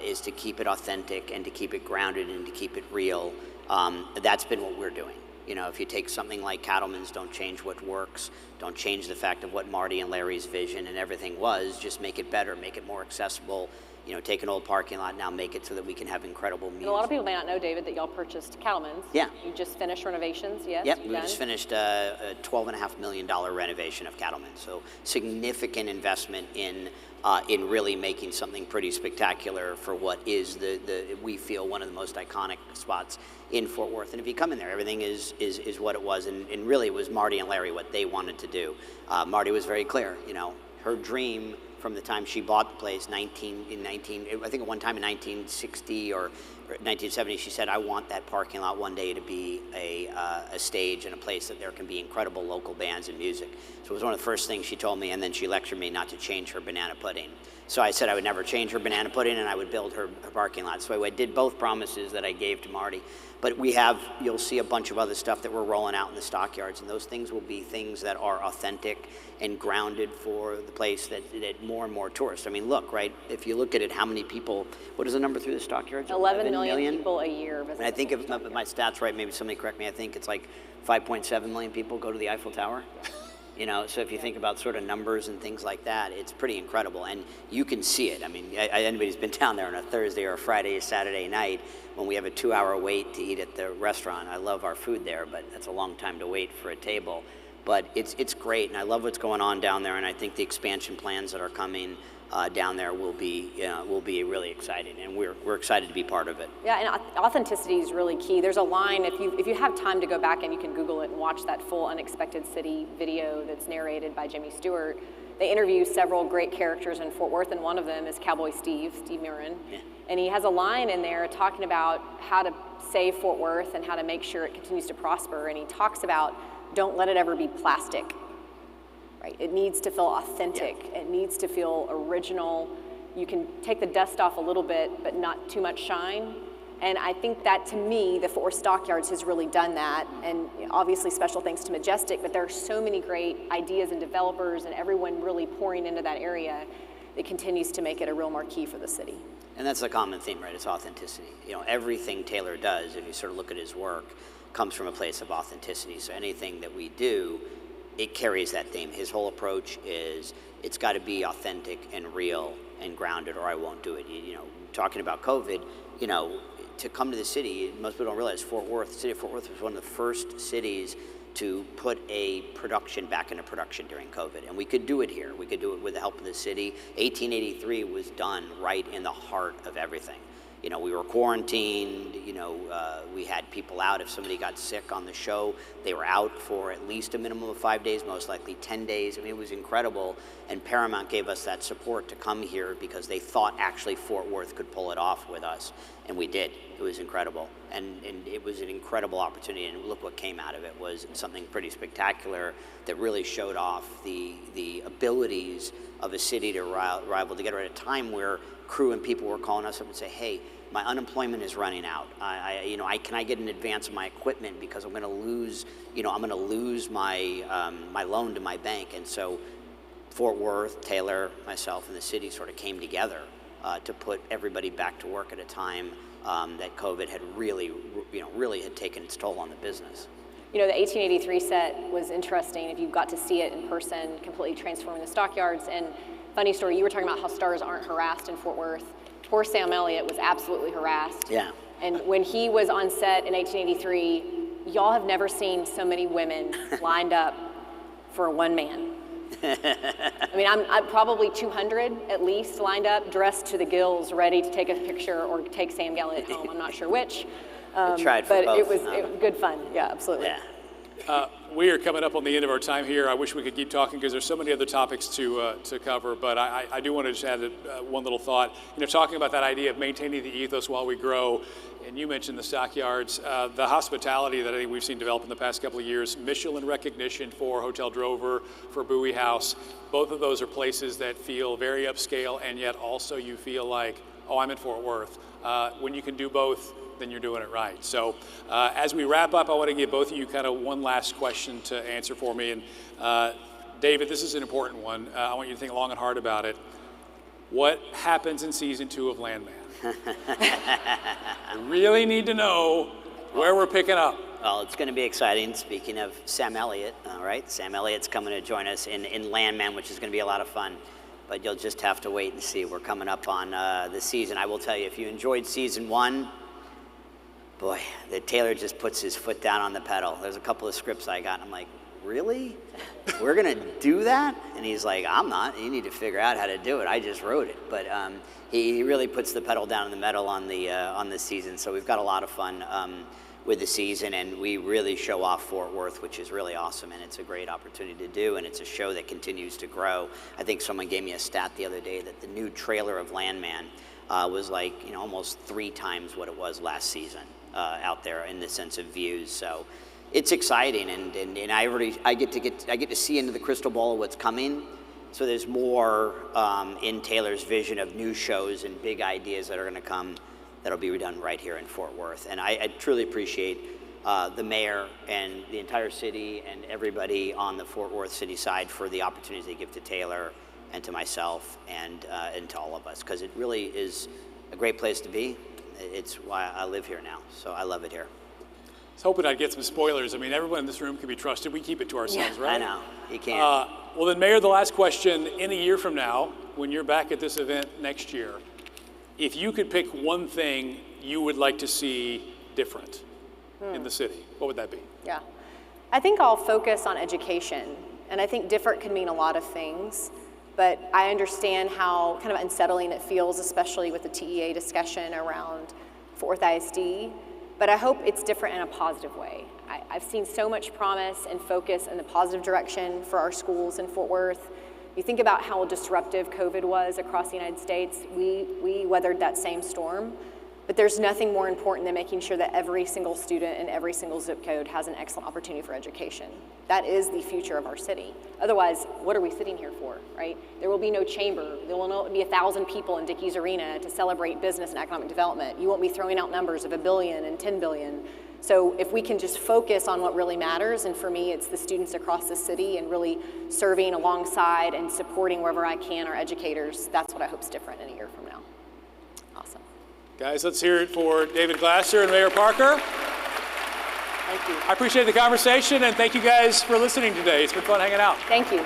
is to keep it authentic and to keep it grounded and to keep it real. That's been what we're doing. If you take something like Cattleman's, don't change what works, don't change the fact of what Marty and Larry's vision and everything was, just make it better, make it more accessible. Take an old parking lot now, make it so that we can have incredible music. And a lot of people may not know, David, that y'all purchased Cattleman's. Yeah. You just finished renovations, yes? Yep, we just finished a $12.5 million renovation of Cattleman's. So significant investment in really making something pretty spectacular for what is we feel one of the most iconic spots in Fort Worth. And if you come in there, everything is what it was. And really it was Marty and Larry, what they wanted to do. Marty was very clear, her dream from the time she bought the place, I think at one time in 1960 or 1970, she said, I want that parking lot one day to be a stage and a place that there can be incredible local bands and music. So it was one of the first things she told me, and then she lectured me not to change her banana pudding. So I said I would never change her banana pudding, and I would build her parking lot. So I did both promises that I gave to Marty. But you'll see a bunch of other stuff that we're rolling out in the stockyards, and those things will be things that are authentic and grounded for the place that more and more tourists. I mean, look, right, if you look at it, how many people, what is the number through the stockyards? 11 million people a year. And I think if my stats right, maybe somebody correct me, I think it's like 5.7 million people go to the Eiffel Tower. So if you think about sort of numbers and things like that, it's pretty incredible. And you can see it. I mean, anybody's been down there on a Thursday or a Friday or Saturday night when we have a 2-hour wait to eat at the restaurant. I love our food there, but that's a long time to wait for a table. But it's great, and I love what's going on down there, and I think the expansion plans that are coming down there will be really exciting, and we're excited to be part of it. Yeah, and authenticity is really key. There's a line, if you have time to go back and you can Google it and watch that full Unexpected City video that's narrated by Jimmy Stewart. They interview several great characters in Fort Worth, and one of them is Cowboy Steve Mirren. Yeah. And he has a line in there talking about how to save Fort Worth and how to make sure it continues to prosper, and he talks about don't let it ever be plastic. Right? It needs to feel authentic. Yeah. It needs to feel original. You can take the dust off a little bit, but not too much shine. And I think that, to me, the Fort Worth Stockyards has really done that. And obviously special thanks to Majestic, but there are so many great ideas and developers and everyone really pouring into that area that continues to make it a real marquee for the city. And that's the common theme, right? It's authenticity. Everything Taylor does, if you sort of look at his work, comes from a place of authenticity. So anything that we do, it carries that theme. His whole approach is it's got to be authentic and real and grounded, or I won't do it. Talking about COVID, to come to the city, most people don't realize the city of Fort Worth was one of the first cities to put a production back into production during COVID. And we could do it here. We could do it with the help of the city. 1883 was done right in the heart of everything. We were quarantined, we had people out. If somebody got sick on the show, they were out for at least a minimum of 5 days, most likely 10 days. I mean, it was incredible. And Paramount gave us that support to come here because they thought actually Fort Worth could pull it off with us. And we did. It was incredible. And it was an incredible opportunity. And look what came out of it was something pretty spectacular that really showed off the abilities of a city to rival together at a time where crew and people were calling us up and say, hey, my unemployment is running out. Can I get an advance of my equipment because I'm going to lose, my my loan to my bank. And so Fort Worth, Taylor, myself, and the city sort of came together to put everybody back to work at a time that COVID had really had taken its toll on the business. The 1883 set was interesting. If you got to see it in person, completely transforming the stockyards. And funny story, you were talking about how stars aren't harassed in Fort Worth. Poor Sam Elliott was absolutely harassed. Yeah. And when he was on set in 1883, y'all have never seen so many women lined up for one man. I mean, I'm probably 200 at least lined up, dressed to the gills, ready to take a picture or take Sam Elliott home. I'm not sure which. Tried for but both. It was good fun. Yeah, absolutely. Yeah. We are coming up on the end of our time here. I wish we could keep talking because there's so many other topics to cover, but I do want to just add one little thought. Talking about that idea of maintaining the ethos while we grow, and you mentioned the stockyards, the hospitality that I think we've seen develop in the past couple of years, Michelin recognition for Hotel Drover, for Bowie House, both of those are places that feel very upscale, and yet also you feel like, oh, I'm in Fort Worth. When you can do both, then you're doing it right. So as we wrap up, I want to give both of you kind of one last question to answer for me. And David, this is an important one. I want you to think long and hard about it. What happens in season 2 of Landman? I really need to know where we're picking up. Well, it's going to be exciting. Speaking of Sam Elliott, all right, Sam Elliott's coming to join us in Landman, which is going to be a lot of fun. But you'll just have to wait and see. We're coming up on the season. I will tell you, if you enjoyed season 1, boy, the Taylor just puts his foot down on the pedal. There's a couple of scripts I got, and I'm like, really? We're going to do that? And he's like, I'm not. You need to figure out how to do it. I just wrote it. But he really puts the pedal down in the metal on the season. So we've got a lot of fun with the season, and we really show off Fort Worth, which is really awesome, and it's a great opportunity to do, and it's a show that continues to grow. I think someone gave me a stat the other day that the new trailer of Landman was like, almost 3 times what it was last season. Out there in the sense of views, so it's exciting, and I get to see into the crystal ball of what's coming. So there's more in Taylor's vision of new shows and big ideas that are going to come that'll be done right here in Fort Worth. And I truly appreciate the mayor and the entire city and everybody on the Fort Worth city side for the opportunities they give to Taylor and to myself and to all of us, because it really is a great place to be. It's why I live here now, so I love it here. I was hoping I'd get some spoilers. I mean, everyone in this room can be trusted. We keep it to ourselves, right? I know, you can't. Well then, Mayor, the last question, in a year from now, when you're back at this event next year, if you could pick one thing you would like to see different in the city, what would that be? Yeah, I think I'll focus on education, and I think different can mean a lot of things. But I understand how kind of unsettling it feels, especially with the TEA discussion around Fort Worth ISD. But I hope it's different in a positive way. I've seen so much promise and focus in the positive direction for our schools in Fort Worth. You think about how disruptive COVID was across the United States. We weathered that same storm. But there's nothing more important than making sure that every single student in every single zip code has an excellent opportunity for education. That is the future of our city. Otherwise, what are we sitting here for, right? There will be no chamber. There will not be 1,000 people in Dickey's Arena to celebrate business and economic development. You won't be throwing out numbers of $1 billion and $10 billion. So if we can just focus on what really matters, and for me, it's the students across the city and really serving alongside and supporting wherever I can our educators, that's what I hope is different in a year from now. Awesome. Guys, let's hear it for David Glasser and Mayor Parker. Thank you. I appreciate the conversation, and thank you guys for listening today. It's been fun hanging out. Thank you.